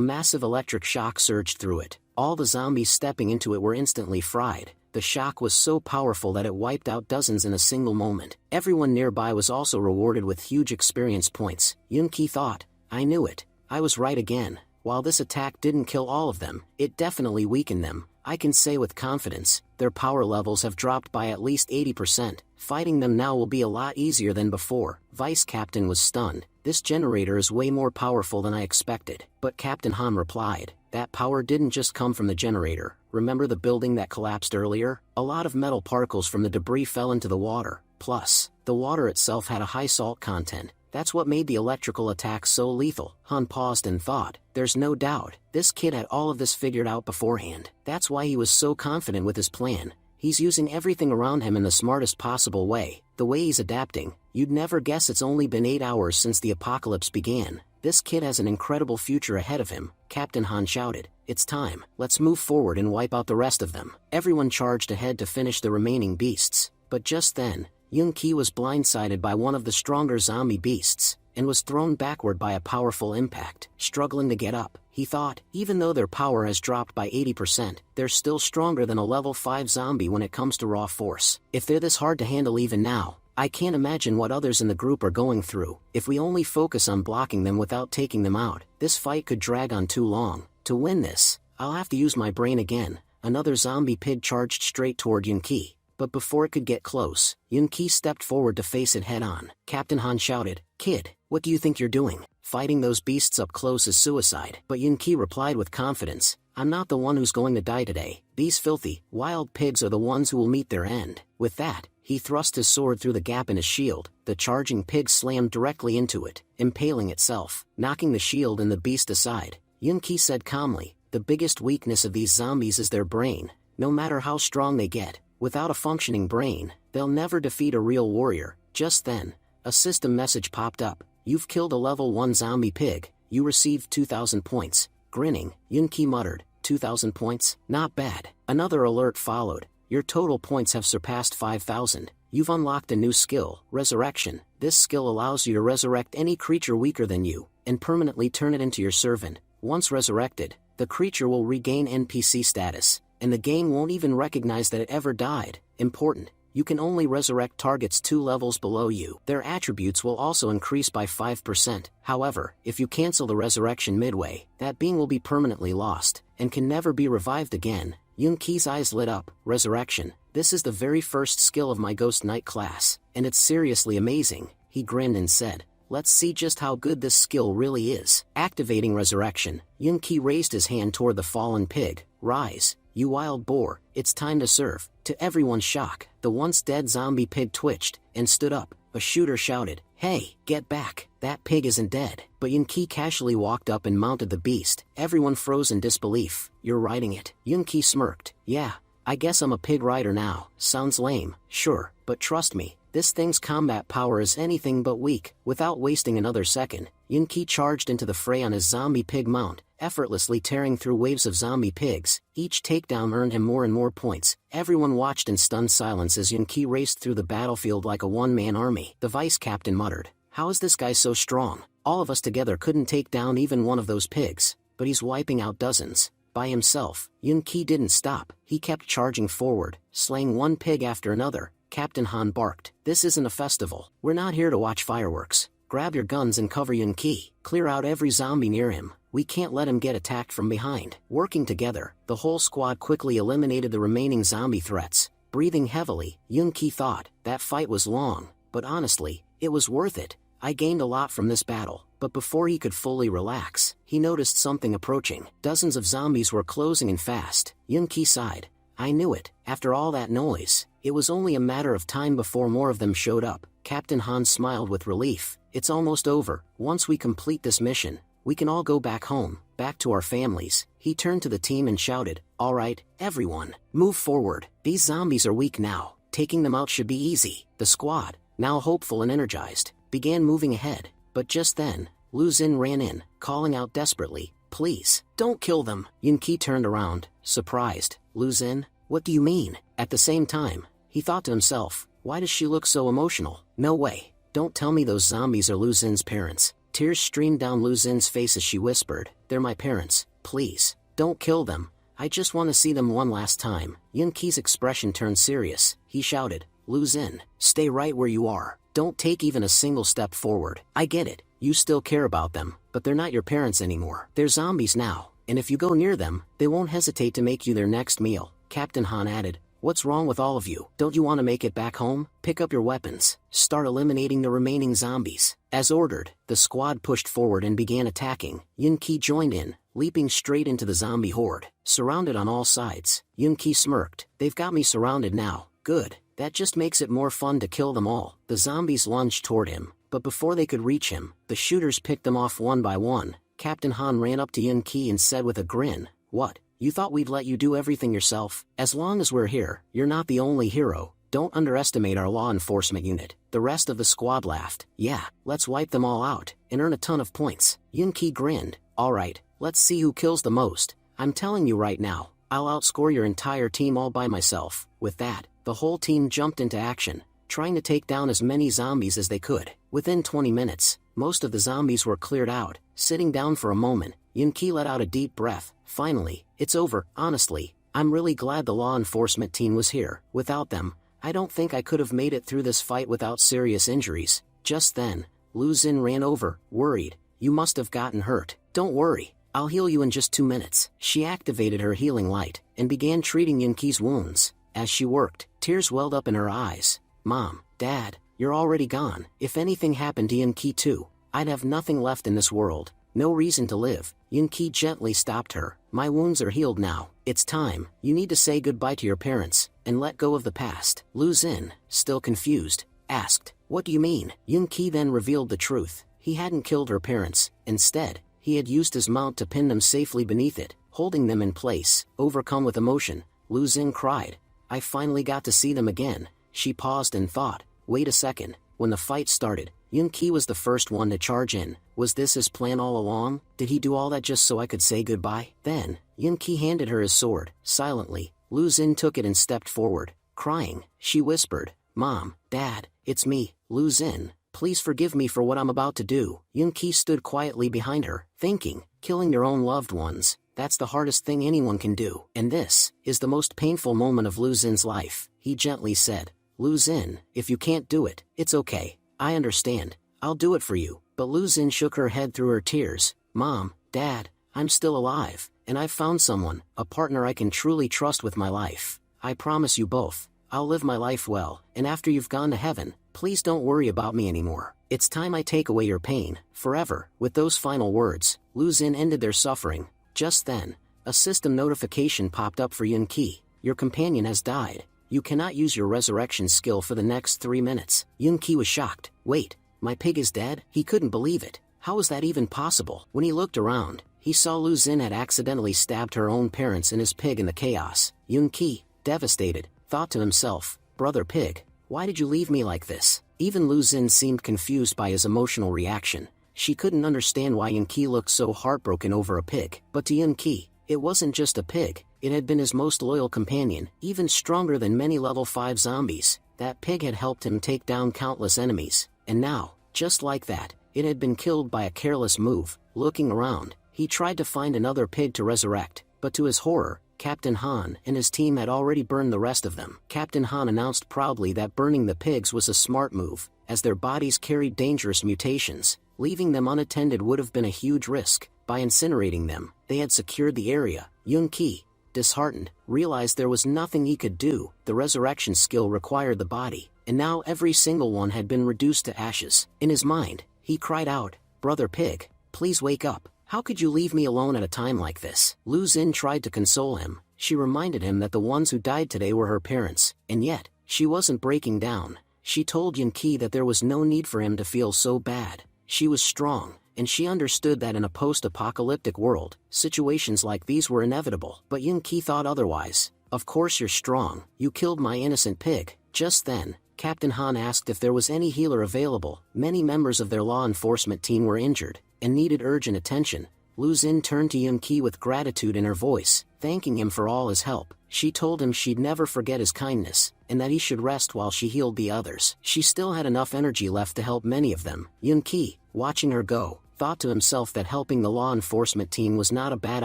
massive electric shock surged through it. All the zombies stepping into it were instantly fried. The shock was so powerful that it wiped out dozens in a single moment. Everyone nearby was also rewarded with huge experience points. Yun-Ki thought, I knew it. I was right again. While this attack didn't kill all of them, it definitely weakened them. I can say with confidence, their power levels have dropped by at least 80%. Fighting them now will be a lot easier than before. Vice Captain was stunned. This generator is way more powerful than I expected. But Captain Han replied, that power didn't just come from the generator. Remember the building that collapsed earlier? A lot of metal particles from the debris fell into the water. Plus, the water itself had a high salt content. That's what made the electrical attack so lethal. Han paused and thought, there's no doubt, this kid had all of this figured out beforehand. That's why he was so confident with his plan. He's using everything around him in the smartest possible way. The way he's adapting, you'd never guess it's only been 8 hours since the apocalypse began. This kid has an incredible future ahead of him. Captain Han shouted, it's time, let's move forward and wipe out the rest of them. Everyone charged ahead to finish the remaining beasts. But just then, Yun-Ki was blindsided by one of the stronger zombie beasts, and was thrown backward by a powerful impact. Struggling to get up, he thought, even though their power has dropped by 80%, they're still stronger than a level 5 zombie when it comes to raw force. If they're this hard to handle even now, I can't imagine what others in the group are going through. If we only focus on blocking them without taking them out, this fight could drag on too long. To win this, I'll have to use my brain again. Another zombie pig charged straight toward Yun-Ki. But before it could get close, Yun-Ki stepped forward to face it head-on. Captain Han shouted, kid, what do you think you're doing? Fighting those beasts up close is suicide. But Yun-Ki replied with confidence, I'm not the one who's going to die today. These filthy, wild pigs are the ones who will meet their end. With that, he thrust his sword through the gap in his shield. The charging pig slammed directly into it, impaling itself, knocking the shield and the beast aside. Yun-Ki said calmly, the biggest weakness of these zombies is their brain. No matter how strong they get, without a functioning brain, they'll never defeat a real warrior. Just then, a system message popped up. You've killed a level 1 zombie pig. You received 2,000 points. Grinning, Yun-Ki muttered, 2,000 points? Not bad. Another alert followed. Your total points have surpassed 5,000. You've unlocked a new skill, Resurrection. This skill allows you to resurrect any creature weaker than you, and permanently turn it into your servant. Once resurrected, the creature will regain NPC status, and the game won't even recognize that it ever died. Important, you can only resurrect targets 2 levels below you. Their attributes will also increase by 5%. However, if you cancel the resurrection midway, that being will be permanently lost, and can never be revived again. Yun-Ki's eyes lit up. Resurrection. This is the very first skill of my Ghost Knight class, and it's seriously amazing. He grinned and said, let's see just how good this skill really is. Activating Resurrection, Yun-Ki raised his hand toward the fallen pig. Rise, you wild boar, it's time to serve. To everyone's shock, the once dead zombie pig twitched, and stood up. A shooter shouted, hey, get back, that pig isn't dead. But Yun-Ki casually walked up and mounted the beast. Everyone froze in disbelief. You're riding it. Yun-Ki smirked. Yeah, I guess I'm a pig rider now. Sounds lame, sure, but trust me, this thing's combat power is anything but weak. Without wasting another second, Yun-Ki charged into the fray on his zombie pig mount, effortlessly tearing through waves of zombie pigs. Each takedown earned him more and more points. Everyone watched in stunned silence as Yun-Ki raced through the battlefield like a one-man army. The vice captain muttered, how is this guy so strong? All of us together couldn't take down even one of those pigs, but he's wiping out dozens. By himself, Yun-Ki didn't stop. He kept charging forward, slaying one pig after another. Captain Han barked, this isn't a festival. We're not here to watch fireworks. Grab your guns and cover Yun-Ki. Clear out every zombie near him. We can't let him get attacked from behind. Working together, the whole squad quickly eliminated the remaining zombie threats. Breathing heavily, Yun-Ki thought, that fight was long, but honestly, it was worth it. I gained a lot from this battle. But before he could fully relax, he noticed something approaching. Dozens of zombies were closing in fast. Yun-Ki sighed. I knew it. After all that noise, it was only a matter of time before more of them showed up. Captain Han smiled with relief. It's almost over. Once we complete this mission, we can all go back home, back to our families. He turned to the team and shouted, "All right, everyone, move forward. These zombies are weak now. Taking them out should be easy." The squad, now hopeful and energized, began moving ahead, but just then, Lu Xun ran in, calling out desperately, "Please, don't kill them." Yunqi turned around, surprised. "Lu Xun, what do you mean?" At the same time, he thought to himself, why does she look so emotional? No way, don't tell me those zombies are Lu Xun's parents. Tears streamed down Lu Xun's face as she whispered, "They're my parents, please, don't kill them. I just want to see them one last time." Yunqi's expression turned serious. He shouted, "Lu Xun, stay right where you are. Don't take even a single step forward. I get it, you still care about them, but they're not your parents anymore. They're zombies now, and if you go near them, they won't hesitate to make you their next meal." Captain Han added, "What's wrong with all of you? Don't you want to make it back home? Pick up your weapons. Start eliminating the remaining zombies." As ordered, the squad pushed forward and began attacking. Yunqi joined in, leaping straight into the zombie horde. Surrounded on all sides, Yunqi smirked. "They've got me surrounded now. Good, that just makes it more fun to kill them all." The zombies lunged toward him, but before they could reach him, the shooters picked them off one by one. Captain Han ran up to Yunqi and said with a grin, "What? You thought we'd let you do everything yourself? As long as we're here, you're not the only hero. Don't underestimate our law enforcement unit." The rest of the squad laughed. "Yeah, let's wipe them all out, and earn a ton of points." Yunqi grinned. "All right, let's see who kills the most. I'm telling you right now, I'll outscore your entire team all by myself." With that, the whole team jumped into action, trying to take down as many zombies as they could. Within 20 minutes, most of the zombies were cleared out. Sitting down for a moment, Yunqi let out a deep breath. "Finally, it's over. Honestly, I'm really glad the law enforcement team was here. Without them, I don't think I could have made it through this fight without serious injuries." Just then, Lu Xun ran over, worried. "You must have gotten hurt." "Don't worry, I'll heal you in just 2 minutes." She activated her healing light, and began treating Yunqi's wounds. As she worked, tears welled up in her eyes. "Mom, Dad, you're already gone. If anything happened to Yunqi too, I'd have nothing left in this world. No reason to live." Yunqi gently stopped her. "My wounds are healed now. It's time. You need to say goodbye to your parents, and let go of the past." Lu Xun, still confused, asked, "What do you mean?" Yunqi then revealed the truth. He hadn't killed her parents. Instead, he had used his mount to pin them safely beneath it, holding them in place. Overcome with emotion, Lu Xun cried, "I finally got to see them again." She paused and thought, wait a second. When the fight started, Yunqi was the first one to charge in. Was this his plan all along? Did he do all that just so I could say goodbye? Then, Yunqi handed her his sword. Silently, Lu Xun took it and stepped forward. Crying, she whispered, "Mom, Dad, it's me, Lu Xun. Please forgive me for what I'm about to do." Yunqi stood quietly behind her, thinking, killing your own loved ones, that's the hardest thing anyone can do. And this is the most painful moment of Lu Xun's life. He gently said, "Lu Xun, if you can't do it, it's okay. I understand. I'll do it for you." But Lu Xun shook her head through her tears. "Mom, Dad, I'm still alive, and I've found someone, a partner I can truly trust with my life. I promise you both, I'll live my life well, and after you've gone to heaven, please don't worry about me anymore. It's time I take away your pain, forever." With those final words, Lu Xun ended their suffering. Just then, a system notification popped up for Yunqi. "Your companion has died. You cannot use your resurrection skill for the next 3 minutes." Yunqi was shocked. "Wait, my pig is dead?" He couldn't believe it. How was that even possible? When he looked around, he saw Lu Xun had accidentally stabbed her own parents and his pig in the chaos. Yunqi, devastated, thought to himself, "Brother Pig, why did you leave me like this?" Even Lu Xun seemed confused by his emotional reaction. She couldn't understand why Yunqi looked so heartbroken over a pig. But to Yunqi, it wasn't just a pig. It had been his most loyal companion, even stronger than many level 5 zombies. That pig had helped him take down countless enemies, and now, just like that, it had been killed by a careless move. Looking around, he tried to find another pig to resurrect, but to his horror, Captain Han and his team had already burned the rest of them. Captain Han announced proudly that burning the pigs was a smart move, as their bodies carried dangerous mutations. Leaving them unattended would have been a huge risk. By incinerating them, they had secured the area. Yunqi, disheartened, realized there was nothing he could do. The resurrection skill required the body, and now every single one had been reduced to ashes. In his mind, he cried out, "Brother Pig, please wake up. How could you leave me alone at a time like this?" Lu Xun tried to console him. She reminded him that the ones who died today were her parents, and yet, she wasn't breaking down. She told Yunqi that there was no need for him to feel so bad. She was strong, and she understood that in a post-apocalyptic world, situations like these were inevitable. But Yun-Ki thought otherwise. Of course you're strong, you killed my innocent pig. Just then, Captain Han asked if there was any healer available. Many members of their law enforcement team were injured, and needed urgent attention. Lu Xin turned to Yun-Ki with gratitude in her voice, thanking him for all his help. She told him she'd never forget his kindness, and that he should rest while she healed the others. She still had enough energy left to help many of them. Yun-Ki, watching her go, thought to himself that helping the law enforcement team was not a bad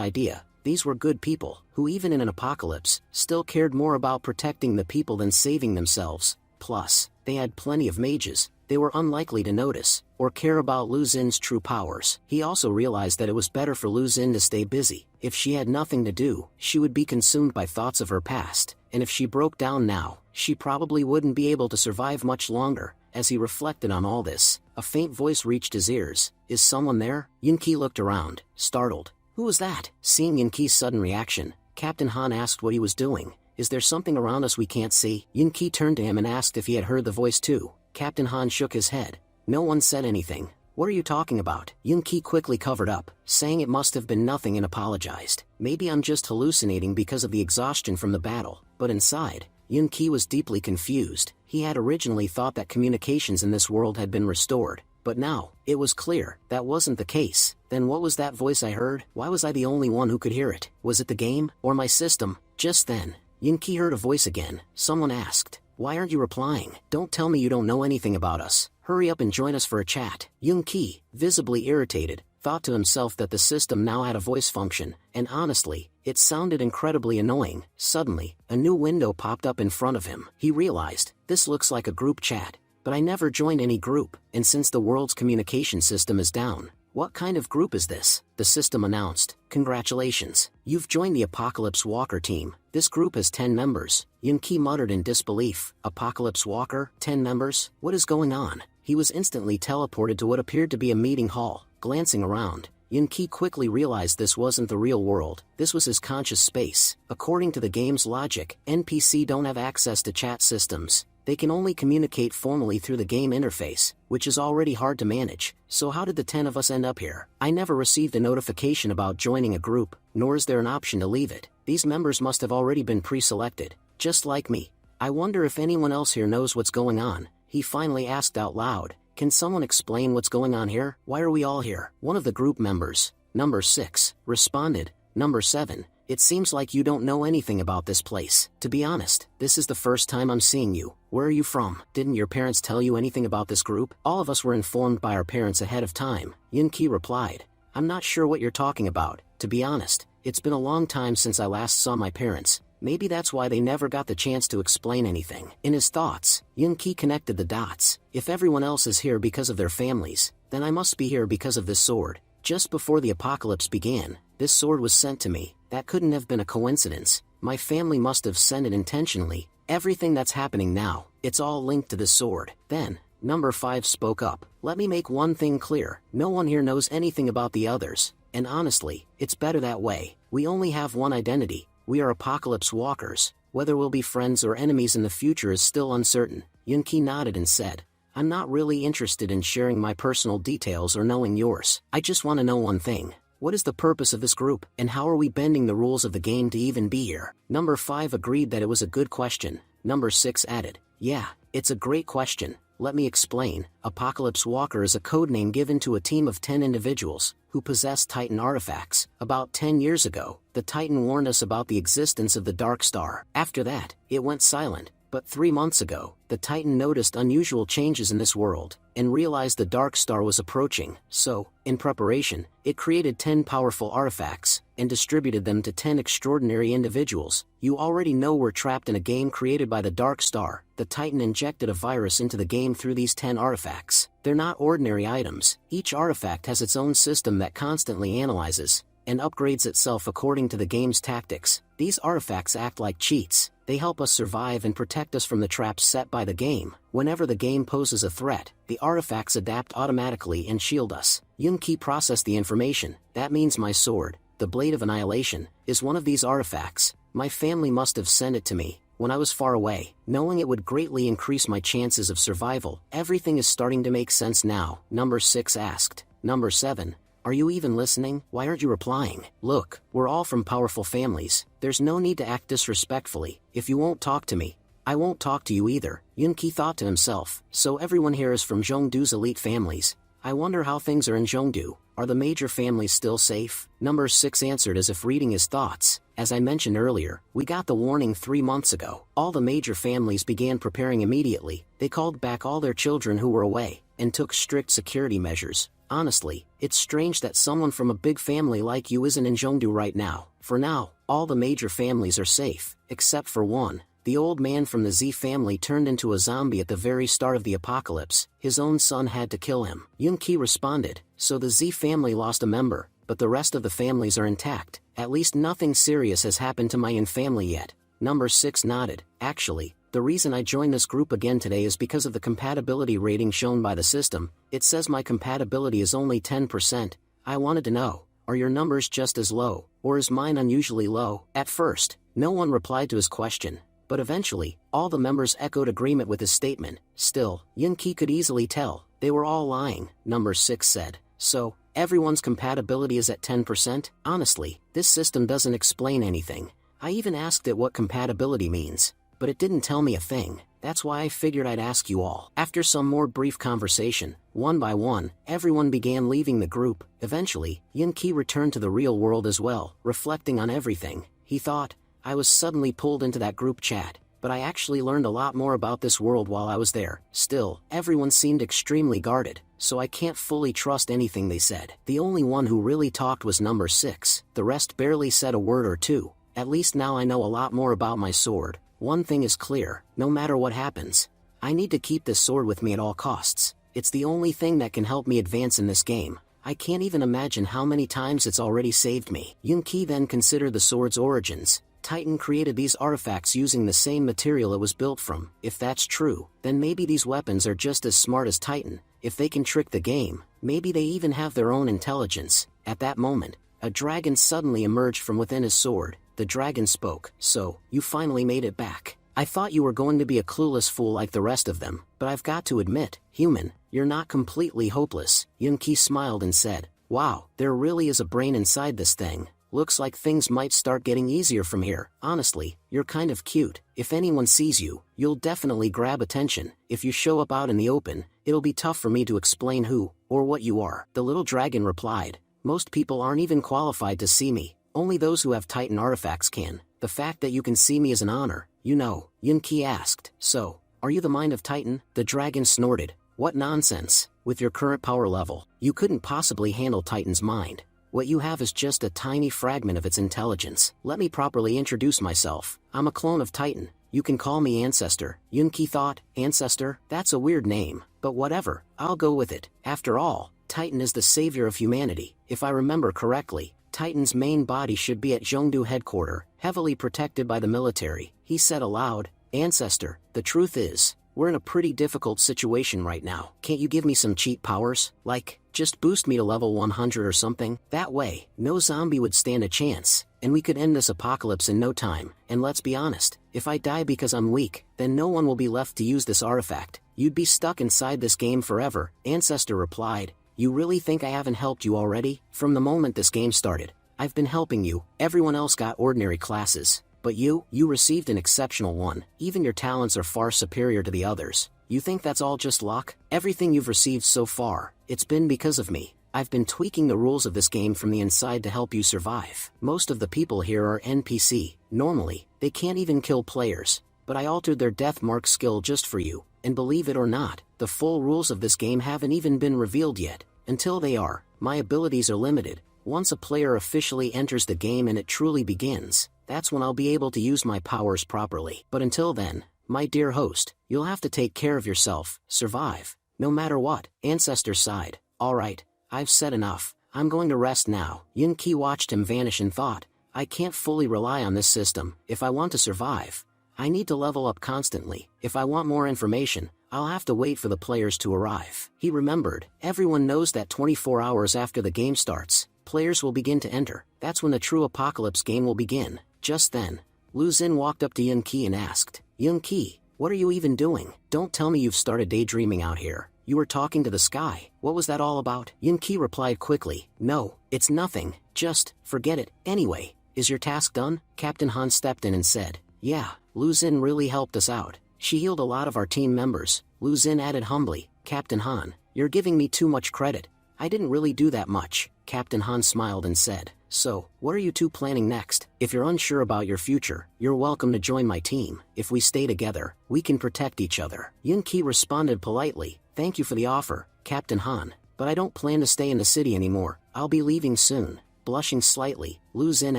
idea. These were good people, who even in an apocalypse, still cared more about protecting the people than saving themselves. Plus, they had plenty of mages. They were unlikely to notice, or care about Lu Xin's true powers. He also realized that it was better for Lu Xin to stay busy. If she had nothing to do, she would be consumed by thoughts of her past, and if she broke down now, she probably wouldn't be able to survive much longer. As he reflected on all this, a faint voice reached his ears. Is someone there? Yun-Ki looked around, startled. Who was that? Seeing Yun-Ki's sudden reaction, Captain Han asked what he was doing. Is there something around us we can't see? Yun-Ki turned to him and asked if he had heard the voice too. Captain Han shook his head. No one said anything. What are you talking about? Yun-Ki quickly covered up, saying it must have been nothing, and apologized. Maybe I'm just hallucinating because of the exhaustion from the battle. But inside, Yun-Ki was deeply confused. He had originally thought that communications in this world had been restored, but now, it was clear, that wasn't the case. Then what was that voice I heard? Why was I the only one who could hear it? Was it the game, or my system? Just then, Yun-Ki heard a voice again. Someone asked, "Why aren't you replying? Don't tell me you don't know anything about us. Hurry up and join us for a chat." Yun-Ki, visibly irritated, thought to himself that the system now had a voice function, and honestly, it sounded incredibly annoying. Suddenly, a new window popped up in front of him. He realized, this looks like a group chat, but I never joined any group, and since the world's communication system is down, what kind of group is this? The system announced. Congratulations, you've joined the Apocalypse Walker team. This group has 10 members. Yun-Ki muttered in disbelief. Apocalypse Walker? 10 members? What is going on? He was instantly teleported to what appeared to be a meeting hall. Glancing around, Yun-Ki quickly realized this wasn't the real world. This was his conscious space. According to the game's logic, NPC don't have access to chat systems. They can only communicate formally through the game interface, which is already hard to manage. So how did the 10 of us end up here? I never received a notification about joining a group, nor is there an option to leave it. These members must have already been pre-selected, just like me. I wonder if anyone else here knows what's going on. He finally asked out loud. Can someone explain what's going on here? Why are we all here? One of the group members, number 6, responded. Number 7, it seems like you don't know anything about this place. To be honest, this is the first time I'm seeing you. Where are you from? Didn't your parents tell you anything about this group? All of us were informed by our parents ahead of time, Yun-Ki replied. I'm not sure what you're talking about. To be honest, it's been a long time since I last saw my parents. Maybe that's why they never got the chance to explain anything. In his thoughts, Yun-Ki connected the dots. If everyone else is here because of their families, then I must be here because of this sword. Just before the apocalypse began, this sword was sent to me. That couldn't have been a coincidence. My family must have sent it intentionally. Everything that's happening now, it's all linked to this sword. Then, number 5 spoke up. Let me make one thing clear. No one here knows anything about the others. And honestly, it's better that way. We only have one identity. We are Apocalypse Walkers. Whether we'll be friends or enemies in the future is still uncertain. Yun-Ki nodded and said, I'm not really interested in sharing my personal details or knowing yours. I just want to know one thing. What is the purpose of this group, and how are we bending the rules of the game to even be here? Number 5 agreed that it was a good question. Number 6 added, yeah, it's a great question. Let me explain. Apocalypse Walker is a codename given to a team of 10 individuals who possess Titan artifacts. About 10 years ago, the Titan warned us about the existence of the Dark Star. After that, it went silent. But 3 months ago, the Titan noticed unusual changes in this world, and realized the Dark Star was approaching. So, in preparation, it created 10 powerful artifacts, and distributed them to 10 extraordinary individuals. You already know we're trapped in a game created by the Dark Star. The Titan injected a virus into the game through these 10 artifacts. They're not ordinary items. Each artifact has its own system that constantly analyzes and upgrades itself according to the game's tactics. These artifacts act like cheats. They help us survive and protect us from the traps set by the game. Whenever the game poses a threat, the artifacts adapt automatically and shield us. Yun-Ki processed the information. That means my sword, the Blade of Annihilation, is one of these artifacts. My family must have sent it to me when I was far away, knowing it would greatly increase my chances of survival. Everything is starting to make sense now. Number 6 asked, Number 7. Are you even listening? Why aren't you replying? Look, we're all from powerful families. There's no need to act disrespectfully. If you won't talk to me, I won't talk to you either, Yunki thought to himself. So everyone here is from Zhongdu's elite families. I wonder how things are in Zhongdu. Are the major families still safe? Number 6 answered as if reading his thoughts. As I mentioned earlier, we got the warning 3 months ago. All the major families began preparing immediately. They called back all their children who were away, and took strict security measures. Honestly, it's strange that someone from a big family like you isn't in Zhongdu right now. For now, all the major families are safe, except for one. The old man from the Z family turned into a zombie at the very start of the apocalypse. His own son had to kill him. Yunki responded, so the Z family lost a member, but the rest of the families are intact. At least nothing serious has happened to my Yin family yet. Number 6 nodded. Actually, the reason I joined this group again today is because of the compatibility rating shown by the system. It says my compatibility is only 10%. I wanted to know, are your numbers just as low, or is mine unusually low? At first, no one replied to his question. But eventually, all the members echoed agreement with his statement. Still, Yunki could easily tell, they were all lying. Number 6 said, so, everyone's compatibility is at 10%? Honestly, this system doesn't explain anything. I even asked it what compatibility means, but it didn't tell me a thing. That's why I figured I'd ask you all. After some more brief conversation, one by one, everyone began leaving the group. Eventually, Yunki returned to the real world as well, reflecting on everything. He thought, I was suddenly pulled into that group chat, but I actually learned a lot more about this world while I was there. Still, everyone seemed extremely guarded, so I can't fully trust anything they said. The only one who really talked was number 6. The rest barely said a word or two. At least now I know a lot more about my sword. One thing is clear, no matter what happens, I need to keep this sword with me at all costs. It's the only thing that can help me advance in this game. I can't even imagine how many times it's already saved me. Yunki then considered the sword's origins. Titan created these artifacts using the same material it was built from. If that's true, then maybe these weapons are just as smart as Titan. If they can trick the game, maybe they even have their own intelligence. At that moment, a dragon suddenly emerged from within his sword. The dragon spoke, so, you finally made it back. I thought you were going to be a clueless fool like the rest of them, but I've got to admit, human, you're not completely hopeless. Yunki smiled and said, wow, there really is a brain inside this thing. Looks like things might start getting easier from here. Honestly, you're kind of cute. If anyone sees you, you'll definitely grab attention. If you show up out in the open, it'll be tough for me to explain who, or what you are. The little dragon replied, most people aren't even qualified to see me. Only those who have Titan artifacts can. The fact that you can see me is an honor, you know. Yunki asked, so, are you the mind of Titan? The dragon snorted, what nonsense. With your current power level, you couldn't possibly handle Titan's mind. What you have is just a tiny fragment of its intelligence. Let me properly introduce myself. I'm a clone of Titan. You can call me Ancestor. Yunki thought, Ancestor? That's a weird name, but whatever, I'll go with it. After all, Titan is the savior of humanity. If I remember correctly, Titan's main body should be at Zhongdu headquarters, heavily protected by the military. He said aloud, Ancestor, the truth is, we're in a pretty difficult situation right now. Can't you give me some cheat powers? Like, just boost me to level 100 or something? That way, no zombie would stand a chance, and we could end this apocalypse in no time. And let's be honest, if I die because I'm weak, then no one will be left to use this artifact. You'd be stuck inside this game forever. Ancestor replied, you really think I haven't helped you already? From the moment this game started, I've been helping you. Everyone else got ordinary classes. But you received an exceptional one. Even your talents are far superior to the others. You think that's all just luck? Everything you've received so far, it's been because of me. I've been tweaking the rules of this game from the inside to help you survive. Most of the people here are NPC. Normally, they can't even kill players. But I altered their death mark skill just for you. And believe it or not, the full rules of this game haven't even been revealed yet. Until they are, my abilities are limited. Once a player officially enters the game and it truly begins, that's when I'll be able to use my powers properly. But until then, my dear host, you'll have to take care of yourself, survive, no matter what. Ancestor sighed. Alright, I've said enough. I'm going to rest now. Yunki watched him vanish and thought, I can't fully rely on this system. If I want to survive, I need to level up constantly. If I want more information, I'll have to wait for the players to arrive. He remembered, everyone knows that 24 hours after the game starts, players will begin to enter. That's when the true apocalypse game will begin. Just then, Lu Xin walked up to Yunki and asked, Yunki, what are you even doing? Don't tell me you've started daydreaming out here. you were talking to the sky. What was that all about? Yunki replied quickly, no, it's nothing, just, forget it. Anyway, is your task done? Captain Han stepped in and said, yeah, Lu Xin really helped us out. She healed a lot of our team members. Lu Xin added humbly, Captain Han, you're giving me too much credit. I didn't really do that much. Captain Han smiled and said, so, what are you two planning next? If you're unsure about your future, you're welcome to join my team. If we stay together, we can protect each other. Yunki responded politely, thank you for the offer, Captain Han, but I don't plan to stay in the city anymore. I'll be leaving soon. Blushing slightly, Lu Xin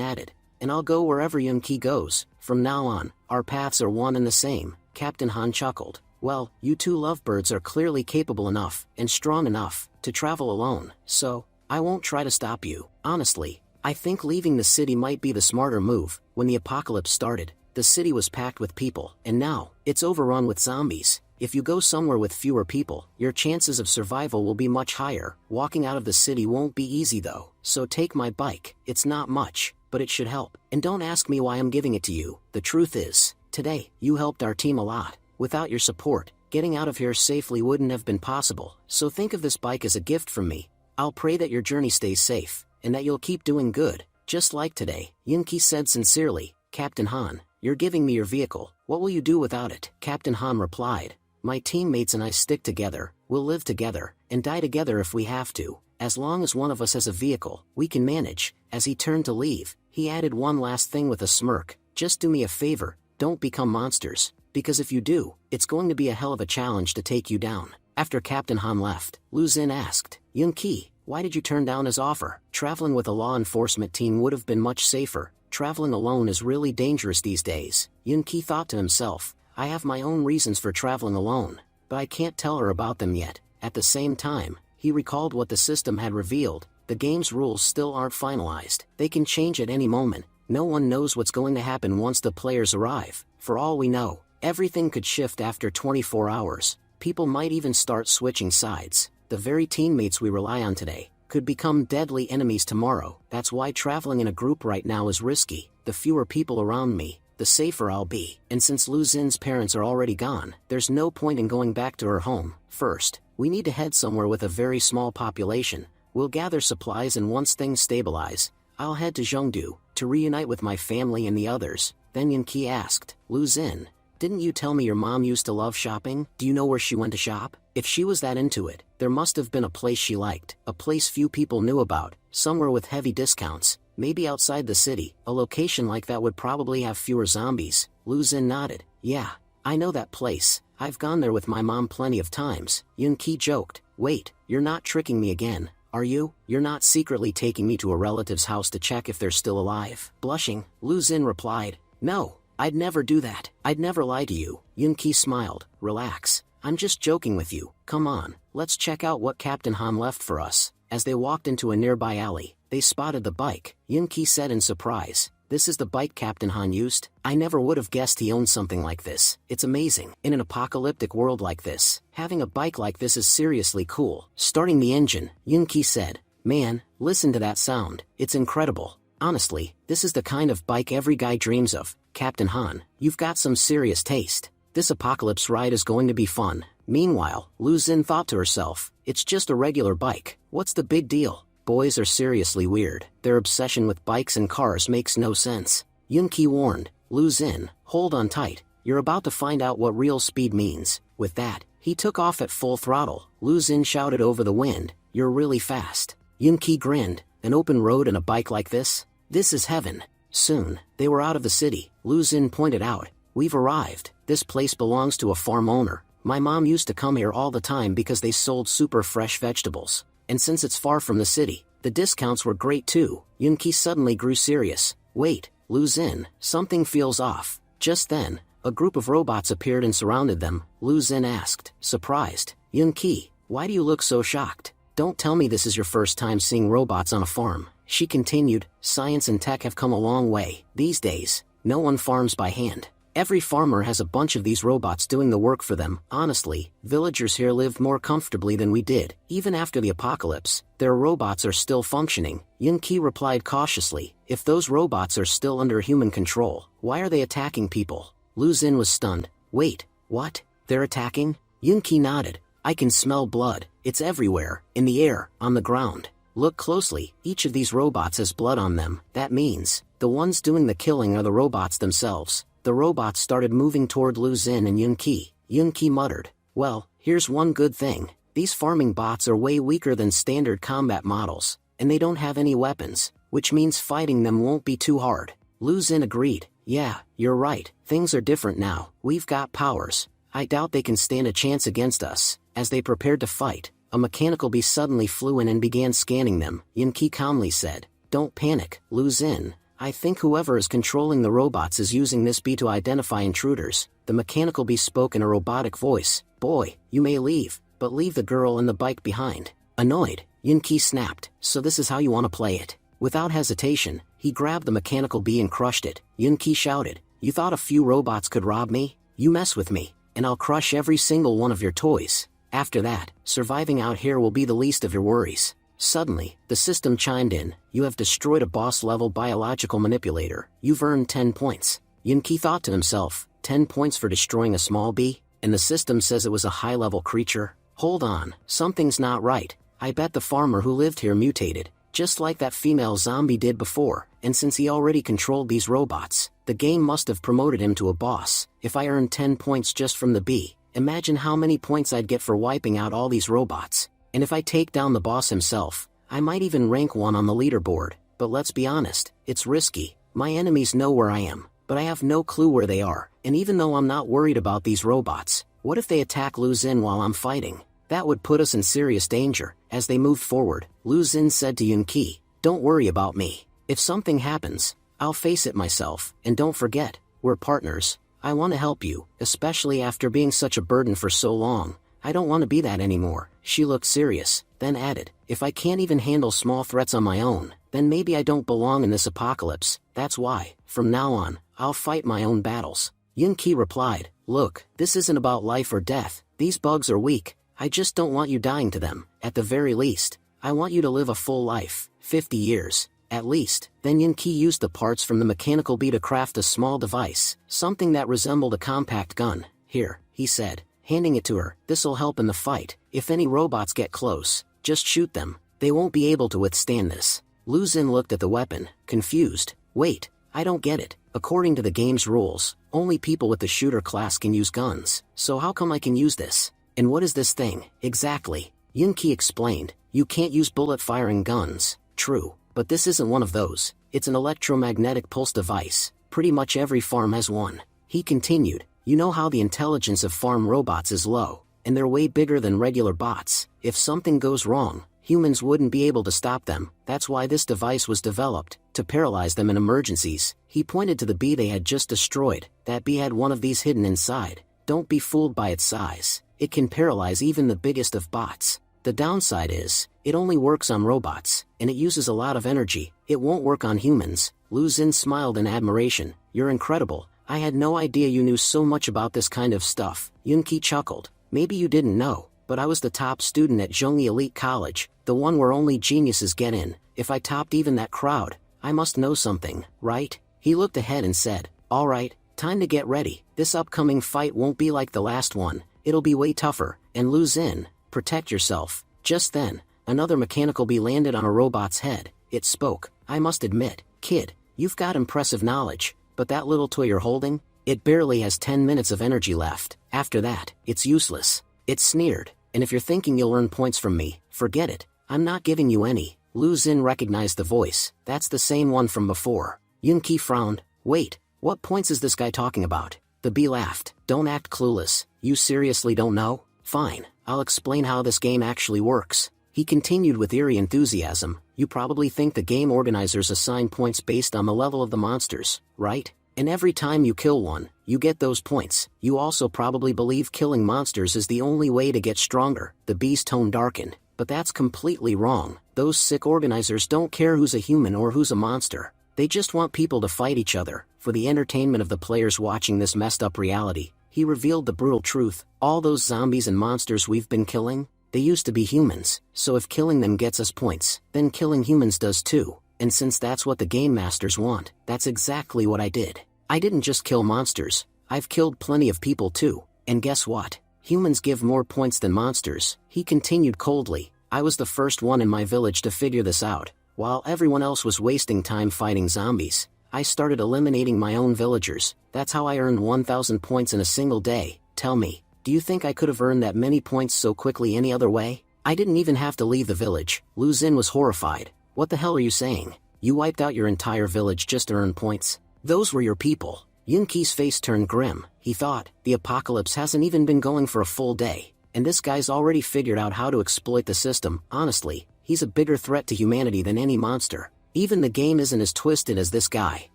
added, and I'll go wherever Yunki goes. From now on, our paths are one and the same. Captain Han chuckled. Well, you two lovebirds are clearly capable enough, and strong enough, to travel alone, so, I won't try to stop you. Honestly, I think leaving the city might be the smarter move. When the apocalypse started, the city was packed with people, and now, it's overrun with zombies. If you go somewhere with fewer people, your chances of survival will be much higher. Walking out of the city won't be easy though, so take my bike. It's not much, but it should help. And don't ask me why I'm giving it to you. The truth is, today, you helped our team a lot. Without your support, getting out of here safely wouldn't have been possible. So think of this bike as a gift from me. I'll pray that your journey stays safe, and that you'll keep doing good, just like today. Yunki said sincerely, Captain Han, you're giving me your vehicle. What will you do without it? Captain Han replied, my teammates and I stick together, we'll live together, and die together if we have to. As long as one of us has a vehicle, we can manage. As he turned to leave, he added one last thing with a smirk, just do me a favor, don't become monsters, because if you do, it's going to be a hell of a challenge to take you down. After Captain Han left, Lu Xin asked, Yunki, why did you turn down his offer? Traveling with a law enforcement team would have been much safer. Traveling alone is really dangerous these days. Yunki thought to himself, I have my own reasons for traveling alone, but I can't tell her about them yet. At the same time, he recalled what the system had revealed. The game's rules still aren't finalized. They can change at any moment. No one knows what's going to happen once the players arrive. For all we know, everything could shift after 24 hours. People might even start switching sides. The very teammates we rely on today could become deadly enemies tomorrow. That's why traveling in a group right now is risky. The fewer people around me, the safer I'll be. And since Lu Xin's parents are already gone, there's no point in going back to her home. First, we need to head somewhere with a very small population. We'll gather supplies, and once things stabilize, I'll head to Zhengdu to reunite with my family and the others. Then Yunki asked, Lu Xin, didn't you tell me your mom used to love shopping? Do you know where she went to shop? If she was that into it, there must have been a place she liked, a place few people knew about, somewhere with heavy discounts, maybe outside the city. A location like that would probably have fewer zombies. Lu Xin nodded. Yeah, I know that place. I've gone there with my mom plenty of times. Yunki joked. Wait, you're not tricking me again, are you? You're not secretly taking me to a relative's house to check if they're still alive? Blushing, Lu Xin replied, no, I'd never do that. I'd never lie to you. Yunki smiled. Relax. I'm just joking with you. Come on, let's check out what Captain Han left for us. As they walked into a nearby alley, they spotted the bike. Yunki said in surprise, this is the bike Captain Han used? I never would have guessed he owned something like this. It's amazing. In an apocalyptic world like this, having a bike like this is seriously cool. Starting the engine, Yunki said, man, listen to that sound. It's incredible. Honestly, this is the kind of bike every guy dreams of. Captain Han, you've got some serious taste. This apocalypse ride is going to be fun. Meanwhile, Lu Xin thought to herself, it's just a regular bike. What's the big deal? Boys are seriously weird. Their obsession with bikes and cars makes no sense. Yunki warned, Lu Xin, hold on tight. You're about to find out what real speed means. With that, he took off at full throttle. Lu Xin shouted over the wind, you're really fast. Yunki grinned, an open road and a bike like this? This is heaven. Soon, they were out of the city. Lu Xin pointed out, we've arrived. This place belongs to a farm owner. My mom used to come here all the time because they sold super fresh vegetables. And since it's far from the city, the discounts were great too. Yunki suddenly grew serious. Wait, Lu Xin, something feels off. Just then, a group of robots appeared and surrounded them. Lu Xin asked, surprised, Yunki, why do you look so shocked? Don't tell me this is your first time seeing robots on a farm. She continued, science and tech have come a long way. These days, no one farms by hand. Every farmer has a bunch of these robots doing the work for them. Honestly, villagers here lived more comfortably than we did. Even after the apocalypse, their robots are still functioning. Yunki replied cautiously, if those robots are still under human control, why are they attacking people? Lu Xin was stunned. Wait, what? They're attacking? Yunki nodded. I can smell blood. It's everywhere, in the air, on the ground. Look closely, each of these robots has blood on them. That means, the ones doing the killing are the robots themselves. The robots started moving toward Lu Xun and Yunqi. Yunqi muttered, well, here's one good thing. These farming bots are way weaker than standard combat models, and they don't have any weapons, which means fighting them won't be too hard. Lu Xun agreed, yeah, you're right, things are different now, we've got powers. I doubt they can stand a chance against us. As they prepared to fight, a mechanical bee suddenly flew in and began scanning them. Yunqi calmly said, don't panic, Lu Xun. I think whoever is controlling the robots is using this bee to identify intruders. The mechanical bee spoke in a robotic voice, boy, you may leave, but leave the girl and the bike behind. Annoyed, Yunqi snapped, so this is how you want to play it. Without hesitation, he grabbed the mechanical bee and crushed it. Yunqi shouted, you thought a few robots could rob me? You mess with me, and I'll crush every single one of your toys. After that, surviving out here will be the least of your worries. Suddenly, the system chimed in, you have destroyed a boss-level biological manipulator. You've earned 10 points. Yunqi thought to himself, 10 points for destroying a small bee? And the system says it was a high-level creature? Hold on, something's not right. I bet the farmer who lived here mutated, just like that female zombie did before, and since he already controlled these robots, the game must have promoted him to a boss. If I earned 10 points just from the bee, imagine how many points I'd get for wiping out all these robots. And if I take down the boss himself, I might even rank 1 on the leaderboard. But let's be honest, it's risky. My enemies know where I am, but I have no clue where they are. And even though I'm not worried about these robots, what if they attack Lu Xun while I'm fighting? That would put us in serious danger. As they moved forward, Lu Xun said to Yunqi, don't worry about me. If something happens, I'll face it myself. And don't forget, we're partners. I want to help you, especially after being such a burden for so long. I don't want to be that anymore. She looked serious, then added, if I can't even handle small threats on my own, then maybe I don't belong in this apocalypse. That's why, from now on, I'll fight my own battles. Yunqi replied, look, this isn't about life or death. These bugs are weak. I just don't want you dying to them. At the very least, I want you to live a full life, 50 years, at least. Then Yunqi used the parts from the mechanical bee to craft a small device, something that resembled a compact gun. Here, he said, handing it to her, this'll help in the fight. If any robots get close, just shoot them. They won't be able to withstand this. Lu Xun looked at the weapon, confused. Wait, I don't get it. According to the game's rules, only people with the shooter class can use guns. So how come I can use this? And what is this thing, exactly? Yunqi explained, you can't use bullet-firing guns. True, but this isn't one of those. It's an electromagnetic pulse device. Pretty much every farm has one. He continued, you know how the intelligence of farm robots is low, and they're way bigger than regular bots. If something goes wrong, humans wouldn't be able to stop them. That's why this device was developed, to paralyze them in emergencies. He pointed to the bee they had just destroyed. That bee had one of these hidden inside. Don't be fooled by its size. It can paralyze even the biggest of bots. The downside is, it only works on robots, and it uses a lot of energy. It won't work on humans. Lu Xun smiled in admiration. You're incredible. I had no idea you knew so much about this kind of stuff. Yunqi chuckled. Maybe you didn't know, but I was the top student at Zhongyi Elite College, the one where only geniuses get in. If I topped even that crowd, I must know something, right? He looked ahead and said, all right, time to get ready. This upcoming fight won't be like the last one. It'll be way tougher. And Lu Xun, protect yourself. Just then, another mechanical bee landed on a robot's head. It spoke. I must admit, kid, you've got impressive knowledge, but that little toy you're holding, it barely has 10 minutes of energy left. After that, it's useless. It sneered, and if you're thinking you'll earn points from me, forget it. I'm not giving you any. Lu Xun recognized the voice. That's the same one from before. Yunqi frowned. Wait, what points is this guy talking about? The bee laughed. Don't act clueless. You seriously don't know? Fine, I'll explain how this game actually works. He continued with eerie enthusiasm. You probably think the game organizers assign points based on the level of the monsters, right? And every time you kill one, you get those points. You also probably believe killing monsters is the only way to get stronger. The bee's tone darkened. But that's completely wrong. Those sick organizers don't care who's a human or who's a monster. They just want people to fight each other. For the entertainment of the players watching this messed up reality, he revealed the brutal truth. All those zombies and monsters we've been killing, they used to be humans. So if killing them gets us points, then killing humans does too. And since that's what the game masters want, that's exactly what I did. I didn't just kill monsters, I've killed plenty of people too. And guess what? Humans give more points than monsters, he continued coldly. I was the first one in my village to figure this out. While everyone else was wasting time fighting zombies, I started eliminating my own villagers. That's how I earned 1,000 points in a single day. Tell me, do you think I could have earned that many points so quickly any other way? I didn't even have to leave the village. Lu Xin was horrified. What the hell are you saying? You wiped out your entire village just to earn points? Those were your people. Yunqi's face turned grim. He thought, the apocalypse hasn't even been going for a full day, and this guy's already figured out how to exploit the system. Honestly, he's a bigger threat to humanity than any monster. Even the game isn't as twisted as this guy.